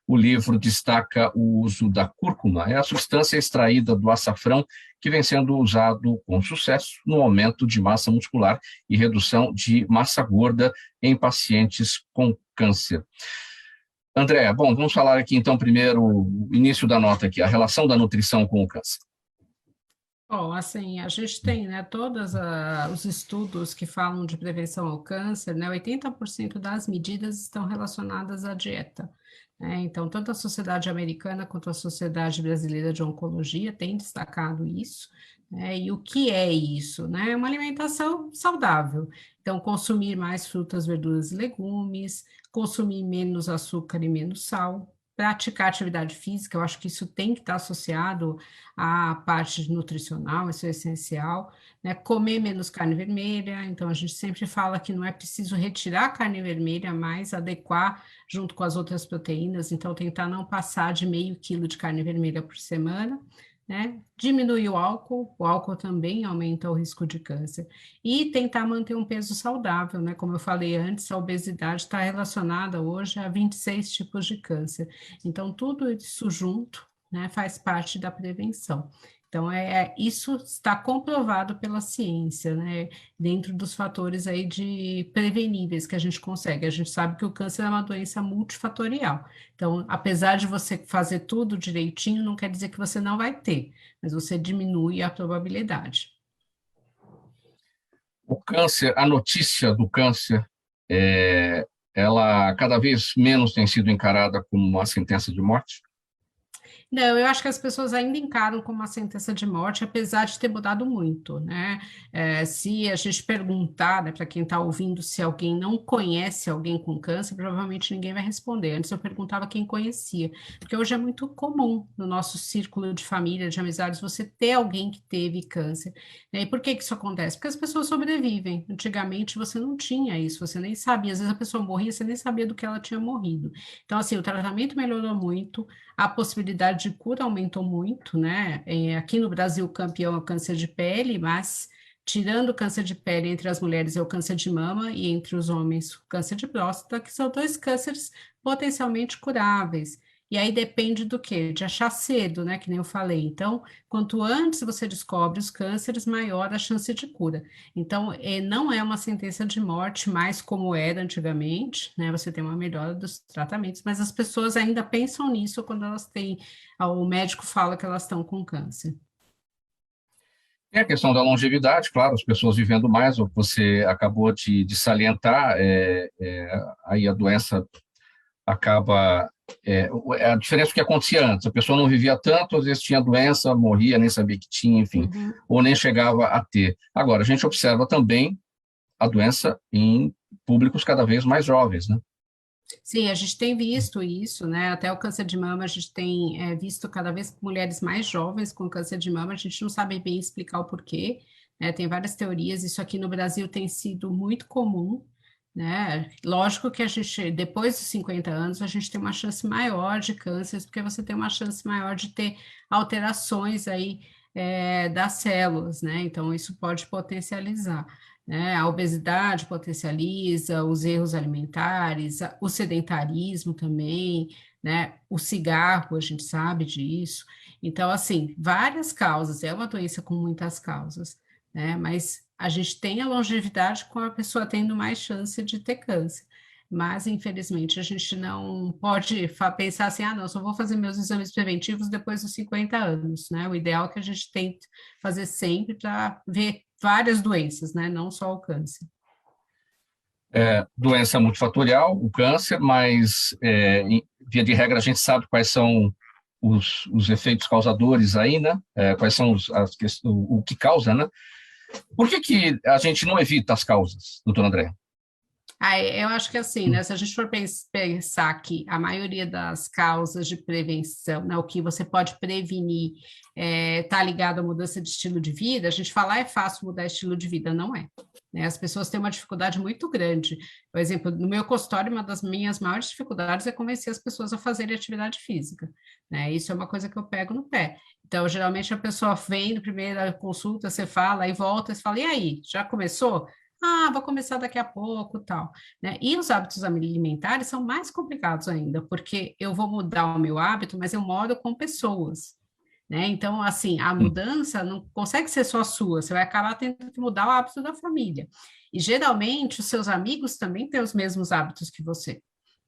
O livro destaca o uso da cúrcuma, é a substância extraída do açafrão que vem sendo usado com sucesso no aumento de massa muscular e redução de massa gorda em pacientes com câncer. Andréa, bom, vamos falar aqui então primeiro, o início da nota aqui, a relação da nutrição com o câncer. Bom, assim, a gente tem, né, todos os estudos que falam de prevenção ao câncer, né, 80% das medidas estão relacionadas à dieta. Então, tanto a Sociedade Americana quanto a Sociedade Brasileira de Oncologia têm destacado isso, e o que é isso? É uma alimentação saudável. Então, consumir mais frutas, verduras e legumes, consumir menos açúcar e menos sal, praticar atividade física, eu acho que isso tem que estar associado à parte nutricional, isso é essencial, né? Comer menos carne vermelha, então a gente sempre fala que não é preciso retirar a carne vermelha, mas adequar junto com as outras proteínas, então tentar não passar de meio quilo de carne vermelha por semana, né? Diminuir o álcool também aumenta o risco de câncer, e tentar manter um peso saudável, né? Como eu falei antes, a obesidade está relacionada hoje a 26 tipos de câncer, então tudo isso junto, né, faz parte da prevenção. Então, isso está comprovado pela ciência, né, dentro dos fatores aí de preveníveis que a gente consegue. A gente sabe que o câncer é uma doença multifatorial. Então, apesar de você fazer tudo direitinho, não quer dizer que você não vai ter, mas você diminui a probabilidade. O câncer, a notícia do câncer, ela cada vez menos tem sido encarada como uma sentença de morte? Não, eu acho que as pessoas ainda encaram como uma sentença de morte, apesar de ter mudado muito, né? Se a gente perguntar, né, para quem está ouvindo, se alguém não conhece alguém com câncer, provavelmente ninguém vai responder. Antes eu perguntava quem conhecia, porque hoje é muito comum no nosso círculo de família, de amizades, você ter alguém que teve câncer, né? E por que isso acontece? Porque as pessoas sobrevivem. Antigamente você não tinha isso, você nem sabia. Às vezes a pessoa morria, você nem sabia do que ela tinha morrido. Então, assim, o tratamento melhorou muito, a possibilidade de cura aumentou muito, né? Aqui no Brasil, o campeão é o câncer de pele, mas tirando o câncer de pele, entre as mulheres é o câncer de mama e entre os homens o câncer de próstata, que são dois cânceres potencialmente curáveis. E aí depende do quê? De achar cedo, né? Que nem eu falei. Então, quanto antes você descobre os cânceres, maior a chance de cura. Então, não é uma sentença de morte mais como era antigamente, né? Você tem uma melhora dos tratamentos, mas as pessoas ainda pensam nisso quando elas têm, o médico fala que elas estão com câncer. Tem a questão da longevidade, claro, as pessoas vivendo mais, o que você acabou de salientar, aí a doença acaba... a diferença do que acontecia antes, a pessoa não vivia tanto, às vezes tinha doença, morria, nem sabia que tinha, enfim, ou nem chegava a ter. Agora, a gente observa também a doença em públicos cada vez mais jovens, né? Sim, a gente tem visto isso, né? Até o câncer de mama, a gente tem visto cada vez mulheres mais jovens com câncer de mama, a gente não sabe bem explicar o porquê, né? Tem várias teorias, isso aqui no Brasil tem sido muito comum, né? Lógico que a gente, depois dos 50 anos, a gente tem uma chance maior de cânceres, porque você tem uma chance maior de ter alterações aí das células, né? Então, isso pode potencializar, né? A obesidade potencializa, os erros alimentares, o sedentarismo também, né? O cigarro, a gente sabe disso. Então, assim, várias causas, é uma doença com muitas causas, né? Mas a gente tem a longevidade com a pessoa tendo mais chance de ter câncer. Mas, infelizmente, a gente não pode pensar assim, não, só vou fazer meus exames preventivos depois dos 50 anos, né? O ideal é que a gente tente fazer sempre para ver várias doenças, né? Não só o câncer. Doença multifatorial, o câncer, mas, via de regra, a gente sabe quais são os efeitos causadores aí, né? Quais são o que causa, né? Por que a gente não evita as causas, doutor André? Eu acho que assim, né, se a gente for pensar que a maioria das causas de prevenção, né, o que você pode prevenir, está ligado à mudança de estilo de vida, a gente fala, é fácil mudar estilo de vida, não é. Né? As pessoas têm uma dificuldade muito grande. Por exemplo, no meu consultório, uma das minhas maiores dificuldades é convencer as pessoas a fazerem atividade física. Né? Isso é uma coisa que eu pego no pé. Então, geralmente a pessoa vem na primeira consulta, você fala, aí volta, você fala, e aí, já começou? Vou começar daqui a pouco, tal, né? E os hábitos alimentares são mais complicados ainda, porque eu vou mudar o meu hábito, mas eu moro com pessoas, né? Então, assim, a mudança não consegue ser só sua, você vai acabar tendo que mudar o hábito da família. E geralmente os seus amigos também têm os mesmos hábitos que você.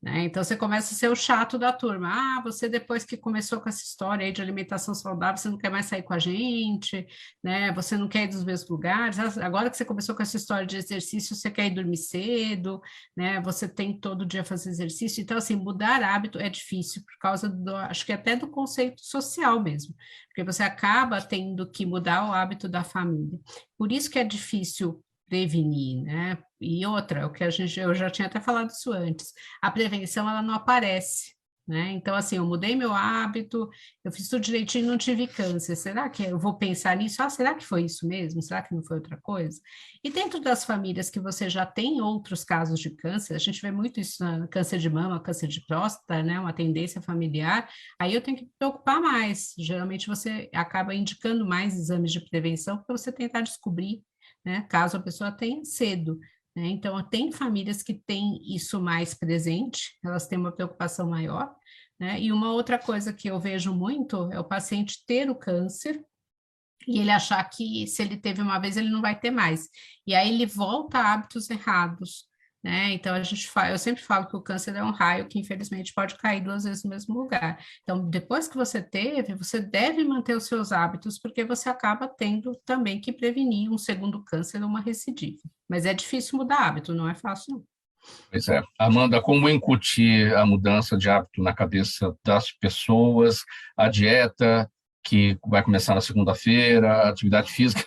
Né? Então, você começa a ser o chato da turma. Você depois que começou com essa história aí de alimentação saudável, você não quer mais sair com a gente, né? Você não quer ir dos mesmos lugares. Agora que você começou com essa história de exercício, você quer ir dormir cedo, né? Você tem todo dia fazer exercício. Então, assim, mudar hábito é difícil por causa acho que até do conceito social mesmo, porque você acaba tendo que mudar o hábito da família. Por isso que é difícil prevenir, né? E outra, o que eu já tinha até falado isso antes, a prevenção ela não aparece, né? Então, assim, eu mudei meu hábito, eu fiz tudo direitinho e não tive câncer. Será que eu vou pensar nisso? Será que foi isso mesmo? Será que não foi outra coisa? E dentro das famílias que você já tem outros casos de câncer, a gente vê muito isso no câncer de mama, câncer de próstata, né? Uma tendência familiar, aí eu tenho que me preocupar mais. Geralmente você acaba indicando mais exames de prevenção para você tentar descobrir, né, caso a pessoa tenha cedo. Né? Então, tem famílias que têm isso mais presente, elas têm uma preocupação maior. Né? E uma outra coisa que eu vejo muito é o paciente ter o câncer e ele achar que se ele teve uma vez, ele não vai ter mais. E aí ele volta a hábitos errados. Né? Então, eu sempre falo que o câncer é um raio que, infelizmente, pode cair 2 vezes no mesmo lugar. Então, depois que você teve, você deve manter os seus hábitos, porque você acaba tendo também que prevenir um segundo câncer ou uma recidiva. Mas é difícil mudar hábito, não é fácil, não. Pois é. Amanda, como incutir a mudança de hábito na cabeça das pessoas, a dieta, que vai começar na segunda-feira, a atividade física,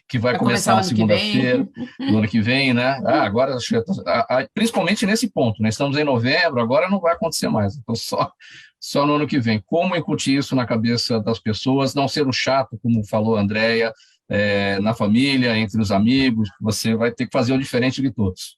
que vai começar na segunda-feira, no ano que vem, né? Agora, principalmente nesse ponto, né? Estamos em novembro, agora não vai acontecer mais, então só no ano que vem. Como incutir isso na cabeça das pessoas, não ser o chato, como falou a Andréia, na família, entre os amigos, você vai ter que fazer o diferente de todos.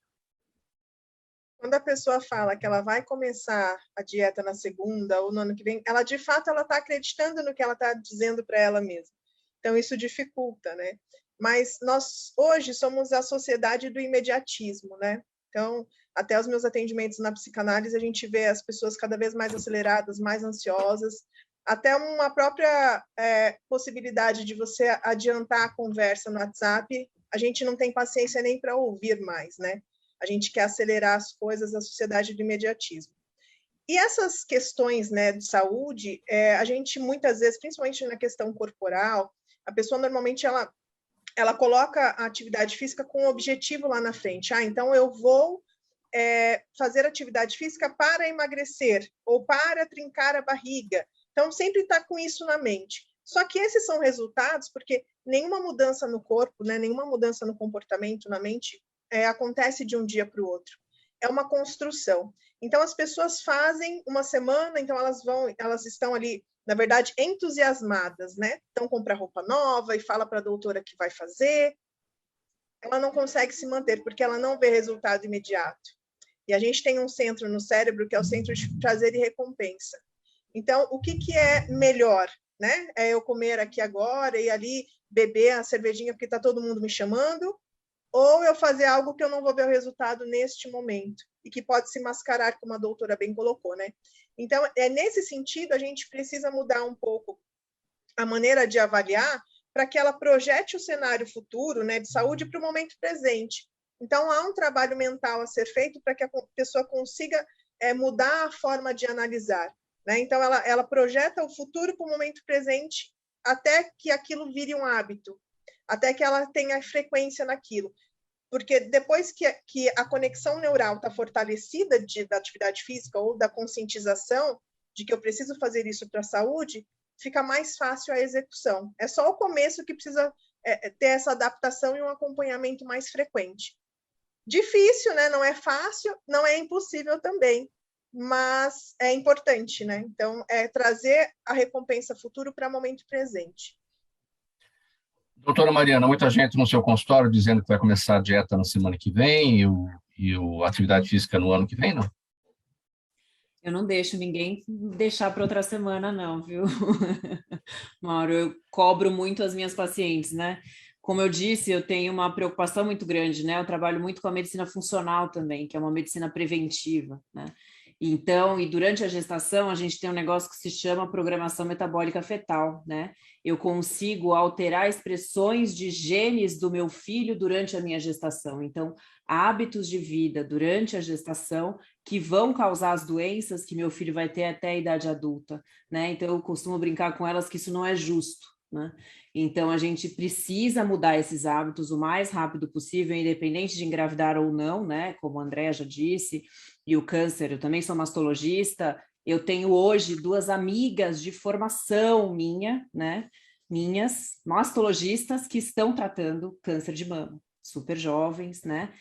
Quando a pessoa fala que ela vai começar a dieta na segunda ou no ano que vem, ela de fato ela está acreditando no que ela está dizendo para ela mesma. Então isso dificulta, né? Mas nós hoje somos a sociedade do imediatismo, né? Então, até os meus atendimentos na psicanálise, a gente vê as pessoas cada vez mais aceleradas, mais ansiosas, até uma própria possibilidade de você adiantar a conversa no WhatsApp, a gente não tem paciência nem para ouvir mais, né? A gente quer acelerar as coisas, a sociedade do imediatismo. E essas questões, né, de saúde, a gente muitas vezes, principalmente na questão corporal, a pessoa normalmente ela coloca a atividade física com um objetivo lá na frente. Então eu vou fazer atividade física para emagrecer ou para trincar a barriga. Então sempre está com isso na mente. Só que esses são resultados porque nenhuma mudança no corpo, né, nenhuma mudança no comportamento, na mente, acontece de um dia para o outro. É uma construção. Então as pessoas fazem uma semana, então elas estão ali, na verdade, entusiasmadas, né? Então compra roupa nova e fala para a doutora que vai fazer. Ela não consegue se manter porque ela não vê resultado imediato. E a gente tem um centro no cérebro que é o centro de prazer e recompensa. Então, o que é melhor, né? É eu comer aqui agora e ali beber a cervejinha porque está todo mundo me chamando, ou eu fazer algo que eu não vou ver o resultado neste momento e que pode se mascarar, como a doutora bem colocou, né? Então, nesse sentido, a gente precisa mudar um pouco a maneira de avaliar para que ela projete o cenário futuro, né, de saúde para o momento presente. Então, há um trabalho mental a ser feito para que a pessoa consiga mudar a forma de analisar, né? Então, ela projeta o futuro para o momento presente até que aquilo vire um hábito, até que ela tenha frequência naquilo. Porque depois que a conexão neural está fortalecida da atividade física ou da conscientização de que eu preciso fazer isso para a saúde, fica mais fácil a execução. É só o começo que precisa ter essa adaptação e um acompanhamento mais frequente. Difícil, né? Não é fácil, não é impossível também, mas é importante, né? Então, trazer a recompensa futuro para o momento presente. Doutora Mariana, muita gente no seu consultório dizendo que vai começar a dieta na semana que vem e a atividade física no ano que vem, não? Eu não deixo ninguém deixar para outra semana, não, viu? Mauro, eu cobro muito as minhas pacientes, né? Como eu disse, eu tenho uma preocupação muito grande, né? Eu trabalho muito com a medicina funcional também, que é uma medicina preventiva, né? Então, e durante a gestação, a gente tem um negócio que se chama programação metabólica fetal, né? Eu consigo alterar expressões de genes do meu filho durante a minha gestação. Então, hábitos de vida durante a gestação que vão causar as doenças que meu filho vai ter até a idade adulta, né? Então, eu costumo brincar com elas que isso não é justo, né? Então, a gente precisa mudar esses hábitos o mais rápido possível, independente de engravidar ou não, né? Como a Andrea já disse, e o câncer, eu também sou mastologista, eu tenho hoje 2 amigas de formação minhas mastologistas que estão tratando câncer de mama, super jovens, né?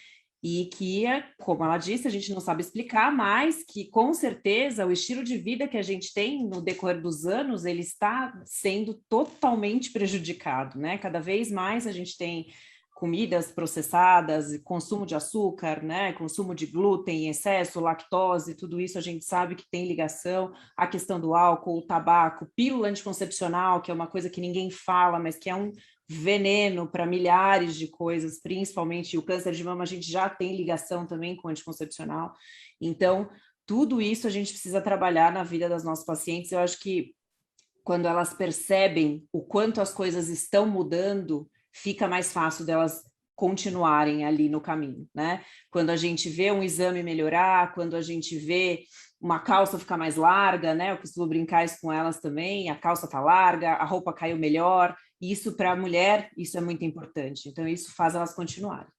E que, como ela disse, a gente não sabe explicar, mas que com certeza o estilo de vida que a gente tem no decorrer dos anos, ele está sendo totalmente prejudicado, né? Cada vez mais a gente tem comidas processadas, consumo de açúcar, né? Consumo de glúten, excesso, lactose, tudo isso a gente sabe que tem ligação. A questão do álcool, o tabaco, pílula anticoncepcional, que é uma coisa que ninguém fala, mas que é um veneno para milhares de coisas, principalmente o câncer de mama, a gente já tem ligação também com o anticoncepcional. Então, tudo isso a gente precisa trabalhar na vida das nossas pacientes. Eu acho que quando elas percebem o quanto as coisas estão mudando, fica mais fácil delas continuarem ali no caminho, né? Quando a gente vê um exame melhorar, quando a gente vê uma calça ficar mais larga, né? Eu costumo brincar isso com elas também, a calça tá larga, a roupa caiu melhor, isso para a mulher, isso é muito importante. Então, isso faz elas continuarem.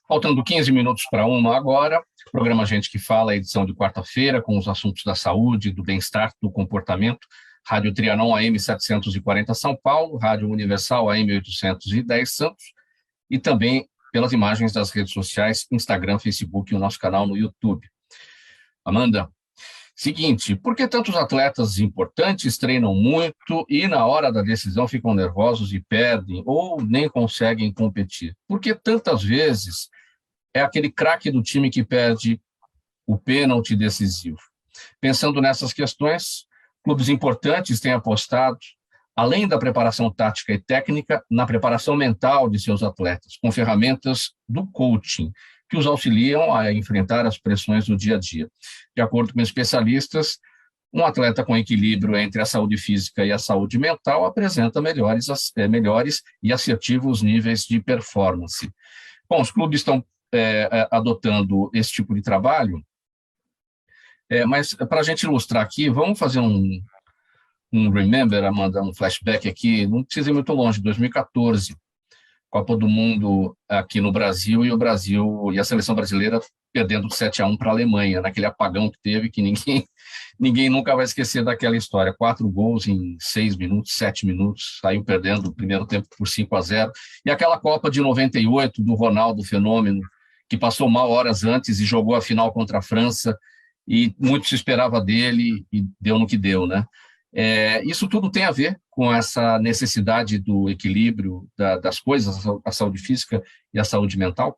Faltando 15 minutos para 1 agora, programa Gente que Fala, edição de quarta-feira, com os assuntos da saúde, do bem-estar, do comportamento. Rádio Trianon AM 740 São Paulo, Rádio Universal AM 810 Santos, e também pelas imagens das redes sociais, Instagram, Facebook e o nosso canal no YouTube. Amanda, seguinte, por que tantos atletas importantes treinam muito e na hora da decisão ficam nervosos e perdem ou nem conseguem competir? Por que tantas vezes é aquele craque do time que perde o pênalti decisivo? Pensando nessas questões, clubes importantes têm apostado, além da preparação tática e técnica, na preparação mental de seus atletas, com ferramentas do coaching, que os auxiliam a enfrentar as pressões do dia a dia. De acordo com especialistas, um atleta com equilíbrio entre a saúde física e a saúde mental apresenta melhores e assertivos níveis de performance. Bom, os clubes estão adotando esse tipo de trabalho, mas para a gente ilustrar aqui, vamos fazer um remember, Amanda, um flashback aqui, não precisa ir muito longe, 2014, Copa do Mundo aqui no Brasil, e a seleção brasileira perdendo 7-1 para a Alemanha, naquele apagão que teve, que ninguém nunca vai esquecer daquela história. 4 gols em 6 minutos, 7 minutos, saiu perdendo o primeiro tempo por 5-0. E aquela Copa de 98 do Ronaldo Fenômeno, que passou mal horas antes e jogou a final contra a França, e muito se esperava dele, e deu no que deu, né? Isso tudo tem a ver com essa necessidade do equilíbrio das coisas, a saúde física e a saúde mental?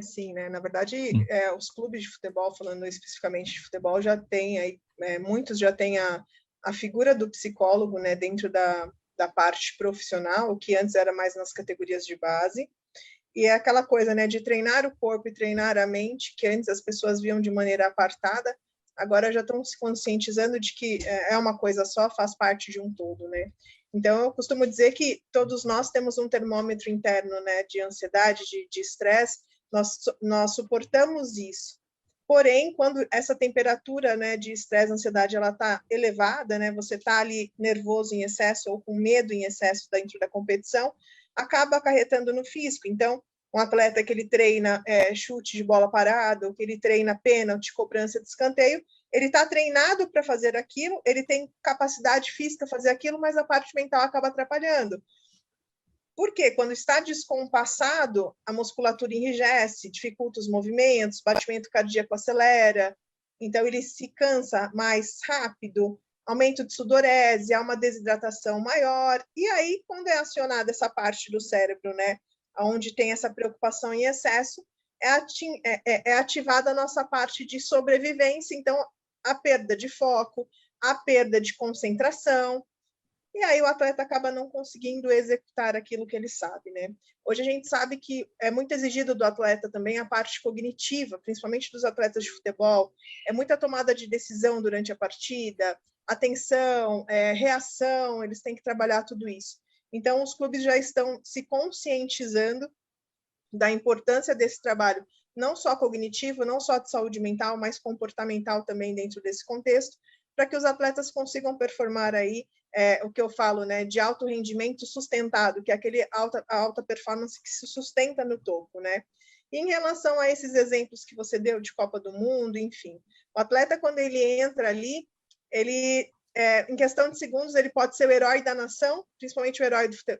Sim, né? Na verdade, os clubes de futebol, falando especificamente de futebol, já tem aí, muitos já têm a figura do psicólogo, né, dentro da parte profissional, o que antes era mais nas categorias de base. E é aquela coisa, né, de treinar o corpo e treinar a mente, que antes as pessoas viam de maneira apartada, agora já estão se conscientizando de que é uma coisa só, faz parte de um todo, né? Então, eu costumo dizer que todos nós temos um termômetro interno, né, de ansiedade, de estresse, nós suportamos isso. Porém, quando essa temperatura, né, de estresse, ansiedade, ela está elevada, né, você está ali nervoso em excesso ou com medo em excesso dentro da competição, acaba acarretando no físico. Então, um atleta que ele treina chute de bola parada, ou que ele treina pênalti, cobrança de escanteio, ele está treinado para fazer aquilo, ele tem capacidade física para fazer aquilo, mas a parte mental acaba atrapalhando. Por quê? Quando está descompassado, a musculatura enrijece, dificulta os movimentos, o batimento cardíaco acelera, então ele se cansa mais rápido, aumento de sudorese, há uma desidratação maior, e aí, quando é acionada essa parte do cérebro, né, onde tem essa preocupação em excesso, é ativada a nossa parte de sobrevivência, então a perda de foco, a perda de concentração, e aí o atleta acaba não conseguindo executar aquilo que ele sabe, né? Hoje a gente sabe que é muito exigido do atleta também a parte cognitiva, principalmente dos atletas de futebol, é muita tomada de decisão durante a partida, atenção, reação, eles têm que trabalhar tudo isso. Então, os clubes já estão se conscientizando da importância desse trabalho, não só cognitivo, não só de saúde mental, mas comportamental também dentro desse contexto, para que os atletas consigam performar aí o que eu falo, né, de alto rendimento sustentado, que é a alta performance que se sustenta no topo, né? E em relação a esses exemplos que você deu de Copa do Mundo, enfim, o atleta, quando ele entra ali, ele, em questão de segundos, ele pode ser o herói da nação, principalmente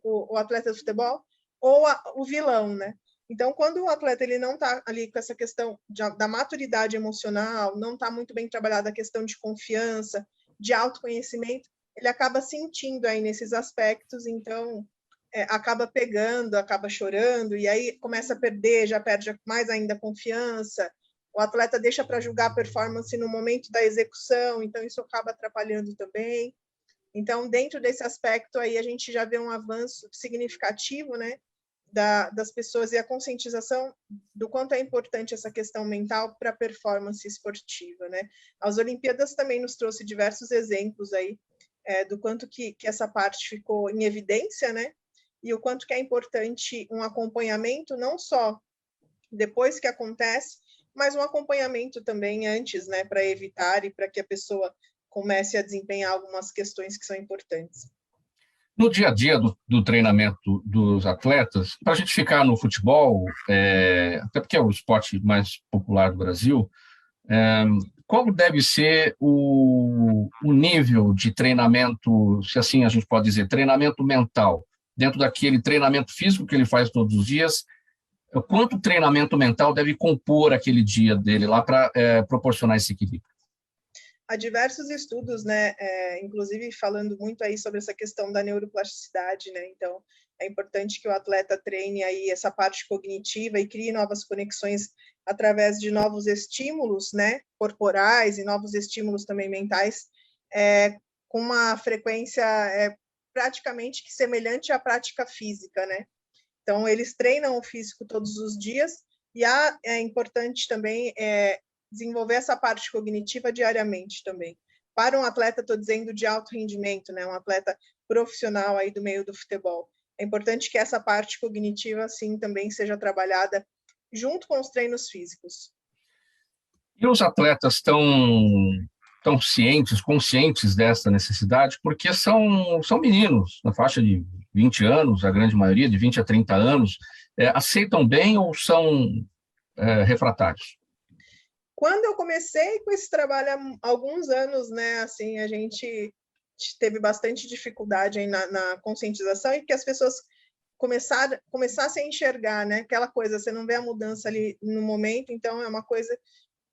o atleta de futebol, ou o vilão, né? Então, quando o atleta ele não está ali com essa questão da maturidade emocional, não está muito bem trabalhada a questão de confiança, de autoconhecimento, ele acaba sentindo aí nesses aspectos, então acaba pegando, acaba chorando, e aí começa a perder, já perde mais ainda a confiança, o atleta deixa para julgar a performance no momento da execução, então isso acaba atrapalhando também. Então, dentro desse aspecto aí, a gente já vê um avanço significativo, né, das pessoas e a conscientização do quanto é importante essa questão mental para a performance esportiva, né? As Olimpíadas também nos trouxe diversos exemplos aí do quanto que essa parte ficou em evidência, né? E o quanto que é importante um acompanhamento, não só depois que acontece, mas um acompanhamento também antes, né? Para evitar e para que a pessoa comece a desempenhar algumas questões que são importantes. No dia a dia do treinamento dos atletas, para a gente ficar no futebol, até porque é o esporte mais popular do Brasil, qual deve ser o nível de treinamento, se assim a gente pode dizer, treinamento mental, dentro daquele treinamento físico que ele faz todos os dias, quanto treinamento mental deve compor aquele dia dele lá para proporcionar esse equilíbrio? Há diversos estudos, né, inclusive falando muito aí sobre essa questão da neuroplasticidade, né, então é importante que o atleta treine aí essa parte cognitiva e crie novas conexões através de novos estímulos, né, corporais e novos estímulos também mentais, com uma frequência praticamente semelhante à prática física, né. Então, eles treinam o físico todos os dias, e é importante também desenvolver essa parte cognitiva diariamente também. Para um atleta, estou dizendo de alto rendimento, né? Um atleta profissional aí do meio do futebol. É importante que essa parte cognitiva, assim, também seja trabalhada junto com os treinos físicos. E os atletas estão conscientes dessa necessidade, porque são meninos, na faixa de 20 anos, a grande maioria, de 20 a 30 anos, aceitam bem ou são refratários? Quando eu comecei com esse trabalho há alguns anos, né, assim, a gente teve bastante dificuldade aí na conscientização, e que as pessoas começassem a enxergar, né, aquela coisa, você não vê a mudança ali no momento, então é uma coisa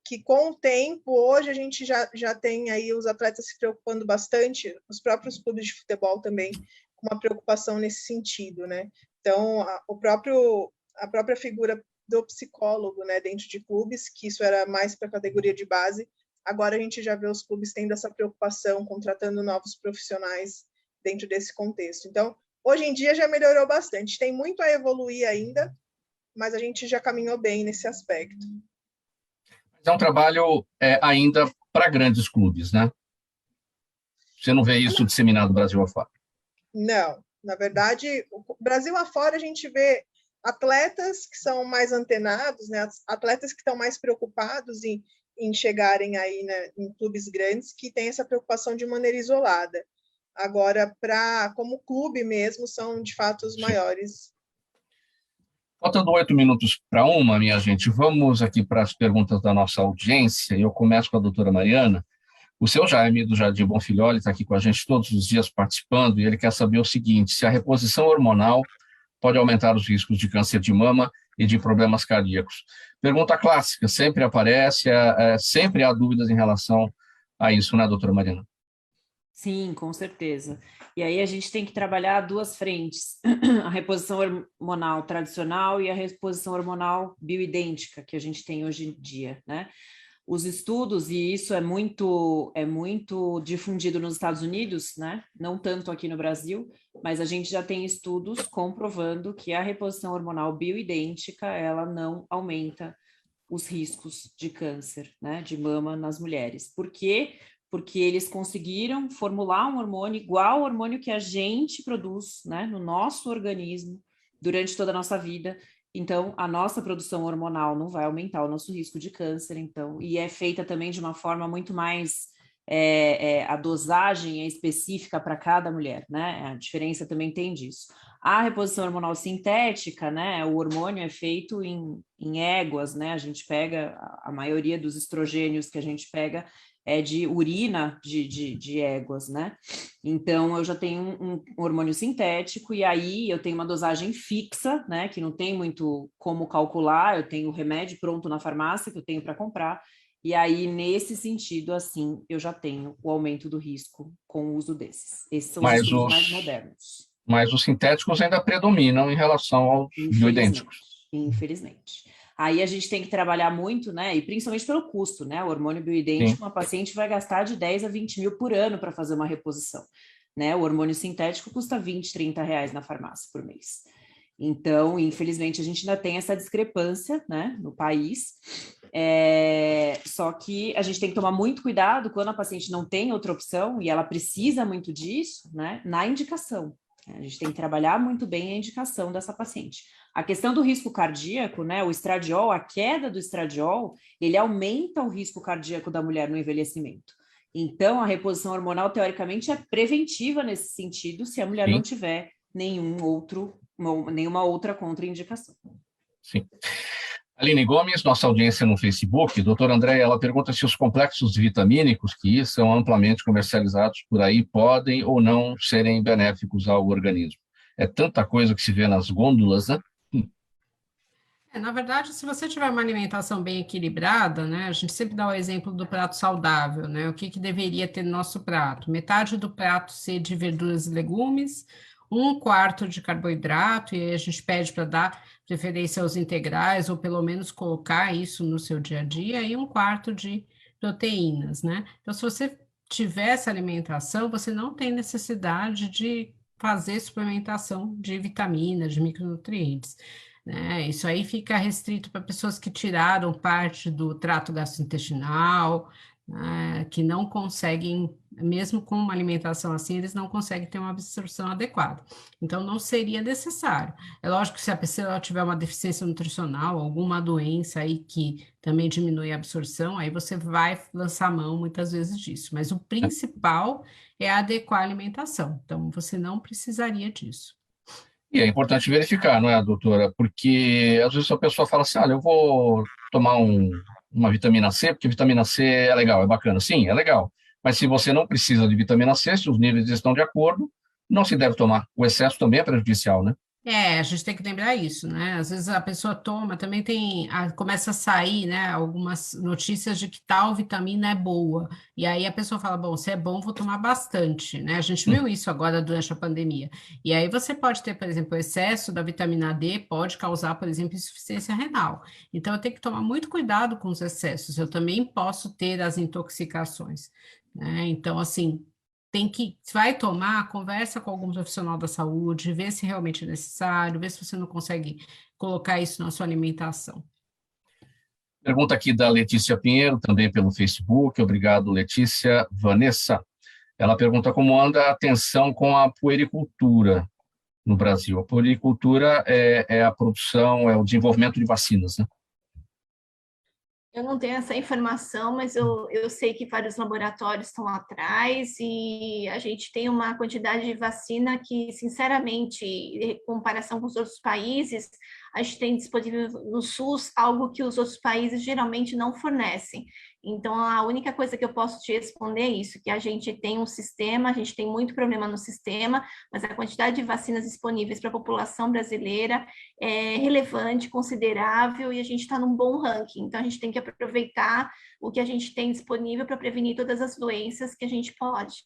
que com o tempo, hoje a gente já tem aí os atletas se preocupando bastante, os próprios clubes de futebol também, com uma preocupação nesse sentido, né? Então, a própria figura do psicólogo, né, dentro de clubes, que isso era mais para a categoria de base, agora a gente já vê os clubes tendo essa preocupação, contratando novos profissionais dentro desse contexto. Então, hoje em dia já melhorou bastante, tem muito a evoluir ainda, mas a gente já caminhou bem nesse aspecto. É um trabalho ainda para grandes clubes, né? Você não vê isso disseminado Brasil afora? Não, na verdade, o Brasil afora a gente vê atletas que são mais antenados, né? Atletas que estão mais preocupados em chegarem aí, né, em clubes grandes, que têm essa preocupação de maneira isolada. Agora, como clube mesmo, são de fato os maiores. Faltando 8 minutos para uma, minha gente, vamos aqui para as perguntas da nossa audiência. Eu começo com a doutora Mariana. O seu Jaime, do Jardim Bonfilholi, está aqui com a gente todos os dias participando, e ele quer saber o seguinte: se a reposição hormonal pode aumentar os riscos de câncer de mama e de problemas cardíacos. Pergunta clássica, sempre aparece, sempre há dúvidas em relação a isso, né, doutora Mariana? Sim, com certeza. E aí a gente tem que trabalhar duas frentes, a reposição hormonal tradicional e a reposição hormonal bioidêntica que a gente tem hoje em dia, né? Os estudos, e isso é muito difundido nos Estados Unidos, né? Não tanto aqui no Brasil, mas a gente já tem estudos comprovando que a reposição hormonal bioidêntica, ela não aumenta os riscos de câncer, né, de mama nas mulheres. Por quê? Porque eles conseguiram formular um hormônio igual ao hormônio que a gente produz, né, no nosso organismo durante toda a nossa vida. Então, a nossa produção hormonal não vai aumentar o nosso risco de câncer, então, e é feita também de uma forma muito mais, a dosagem é específica para cada mulher, né? A diferença também tem disso. A reposição hormonal sintética, né? O hormônio é feito em éguas, né? A gente pega, a maioria dos estrogênios que a gente pega é de urina de éguas, né? Então, eu já tenho um hormônio sintético, e aí eu tenho uma dosagem fixa, né? Que não tem muito como calcular, eu tenho o remédio pronto na farmácia que eu tenho para comprar, e aí, nesse sentido, assim, eu já tenho o aumento do risco com o uso desses. Esses são os estudos mais modernos. Mas os sintéticos ainda predominam em relação aos bioidênticos. Infelizmente. Aí a gente tem que trabalhar muito, né? E principalmente pelo custo, né? O hormônio bioidêntico, uma paciente vai gastar de 10 a 20 mil por ano para fazer uma reposição, né? O hormônio sintético custa 20, 30 reais na farmácia por mês. Então, infelizmente, a gente ainda tem essa discrepância, né, no país. Só que a gente tem que tomar muito cuidado quando a paciente não tem outra opção e ela precisa muito disso, né, na indicação. A gente tem que trabalhar muito bem a indicação dessa paciente. A questão do risco cardíaco, né, o estradiol, a queda do estradiol, ele aumenta o risco cardíaco da mulher no envelhecimento. Então, a reposição hormonal, teoricamente, é preventiva nesse sentido, se a mulher não tiver nenhuma outra contraindicação. Sim. Aline Gomes, nossa audiência no Facebook, doutora Andréia, ela pergunta se os complexos vitamínicos que são amplamente comercializados por aí podem ou não serem benéficos ao organismo. É tanta coisa que se vê nas gôndolas, né? Na verdade, se você tiver uma alimentação bem equilibrada, né, a gente sempre dá o exemplo do prato saudável, né? O que deveria ter no nosso prato? Metade do prato ser de verduras e legumes, 1/4 de carboidrato, e aí a gente pede para dar preferência aos integrais, ou pelo menos colocar isso no seu dia a dia, e 1/4 de proteínas, né? Então, se você tiver essa alimentação, você não tem necessidade de fazer suplementação de vitaminas, de micronutrientes, né? Isso aí fica restrito para pessoas que tiraram parte do trato gastrointestinal, né? Que não conseguem, mesmo com uma alimentação assim, eles não conseguem ter uma absorção adequada. Então, não seria necessário. É lógico que se a pessoa tiver uma deficiência nutricional, alguma doença aí que também diminui a absorção, aí você vai lançar mão muitas vezes disso. Mas o principal é adequar a alimentação. Então, você não precisaria disso. E é importante verificar, não é, doutora? Porque às vezes a pessoa fala assim, olha, eu vou tomar uma vitamina C, porque vitamina C é legal, é bacana. Sim, é legal. Mas se você não precisa de vitamina C, se os níveis estão de acordo, não se deve tomar. O excesso também é prejudicial, né? A gente tem que lembrar isso, né? Às vezes a pessoa toma, também começa a sair, né, algumas notícias de que tal vitamina é boa. E aí a pessoa fala, bom, se é bom, vou tomar bastante, né? A gente viu isso agora durante a pandemia. E aí você pode ter, por exemplo, o excesso da vitamina D pode causar, por exemplo, insuficiência renal. Então eu tenho que tomar muito cuidado com os excessos. Eu também posso ter as intoxicações, né? Então, assim, se vai tomar, conversa com algum profissional da saúde, vê se realmente é necessário, vê se você não consegue colocar isso na sua alimentação. Pergunta aqui da Letícia Pinheiro, também pelo Facebook. Obrigado, Letícia. Vanessa, ela pergunta como anda a tensão com a puericultura no Brasil. A puericultura é a produção, é o desenvolvimento de vacinas, né? Eu não tenho essa informação, mas eu sei que vários laboratórios estão atrás e a gente tem uma quantidade de vacina que, sinceramente, em comparação com os outros países, a gente tem disponível no SUS algo que os outros países geralmente não fornecem. Então, a única coisa que eu posso te responder é isso, que a gente tem um sistema, a gente tem muito problema no sistema, mas a quantidade de vacinas disponíveis para a população brasileira é relevante, considerável, e a gente está num bom ranking. Então, a gente tem que aproveitar o que a gente tem disponível para prevenir todas as doenças que a gente pode.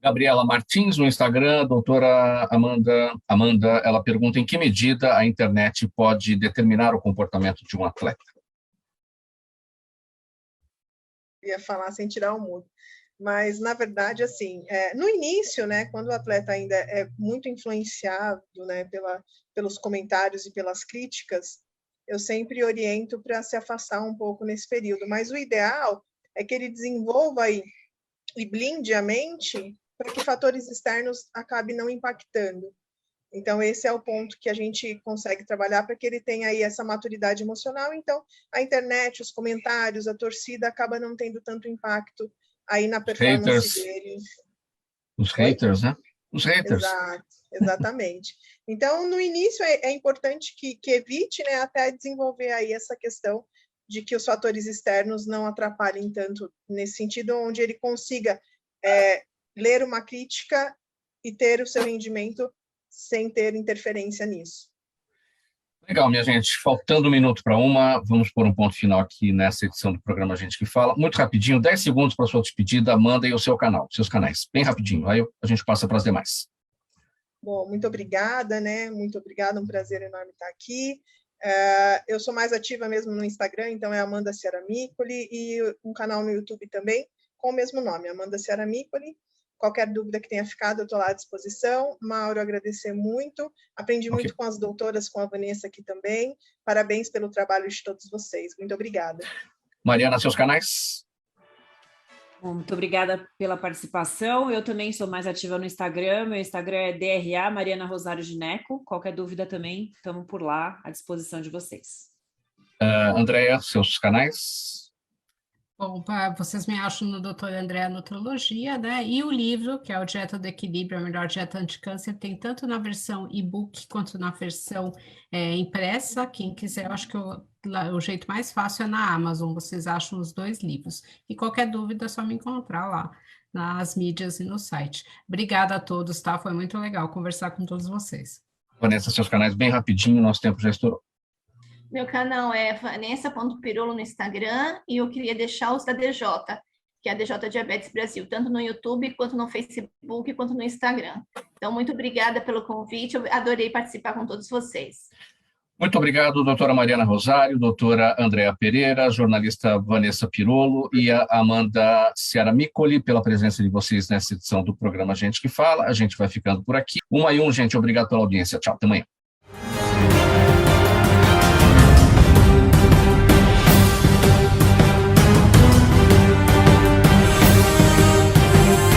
Gabriela Martins, no Instagram, doutora Amanda, ela pergunta em que medida a internet pode determinar o comportamento de um atleta. Ia falar sem tirar o mudo. Mas, na verdade, assim, no início, né, quando o atleta ainda é muito influenciado, né, pelos comentários e pelas críticas, eu sempre oriento para se afastar um pouco nesse período. Mas o ideal é que ele desenvolva aí e blinde a mente para que fatores externos acabem não impactando. Então, esse é o ponto que a gente consegue trabalhar para que ele tenha aí essa maturidade emocional. Então, a internet, os comentários, a torcida acaba não tendo tanto impacto aí na performance dele. Os haters, né? Os haters. Exato, exatamente. Então, no início é importante que evite, né, até desenvolver aí essa questão de que os fatores externos não atrapalhem tanto nesse sentido, onde ele consiga ler uma crítica e ter o seu rendimento sem ter interferência nisso. Legal, minha gente. Faltando 1 minuto para 1, vamos pôr um ponto final aqui nessa edição do programa Gente que Fala. Muito rapidinho, 10 segundos para a sua despedida, Amanda, e o seu canal, seus canais. Bem rapidinho, aí a gente passa para as demais. Bom, muito obrigada, né? Muito obrigada, um prazer enorme estar aqui. Eu sou mais ativa mesmo no Instagram, então é Amanda Ciaramicoli, e um canal no YouTube também, com o mesmo nome, Amanda Ciaramicoli. Qualquer dúvida que tenha ficado, eu estou lá à disposição. Mauro, agradecer muito. Aprendi muito com as doutoras, com a Vanessa aqui também. Parabéns pelo trabalho de todos vocês. Muito obrigada. Mariana, seus canais? Bom, muito obrigada pela participação. Eu também sou mais ativa no Instagram. Meu Instagram é DRA Mariana Rosário Gineco. Qualquer dúvida também, estamos por lá, à disposição de vocês. Andréa, seus canais? Bom, vocês me acham no Dr. André Nutrologia, né? E o livro, que é o Dieta do Equilíbrio, a melhor dieta anti-câncer, tem tanto na versão e-book quanto na versão impressa. Quem quiser, eu acho que o jeito mais fácil é na Amazon, vocês acham os 2 livros. E qualquer dúvida é só me encontrar lá nas mídias e no site. Obrigada a todos, tá? Foi muito legal conversar com todos vocês. Vanessa, seus canais bem rapidinho, nosso tempo já estourou. Meu canal é vanessa.pirolo no Instagram e eu queria deixar os da DJ, que é a DJ Diabetes Brasil, tanto no YouTube, quanto no Facebook, quanto no Instagram. Então, muito obrigada pelo convite, eu adorei participar com todos vocês. Muito obrigado, doutora Mariana Rosário, doutora Andréa Pereira, jornalista Vanessa Pirolo e a Amanda Ciara Micoli pela presença de vocês nessa edição do programa Gente que Fala. A gente vai ficando por aqui. 1 e 1, gente. Obrigado pela audiência. Tchau, até amanhã.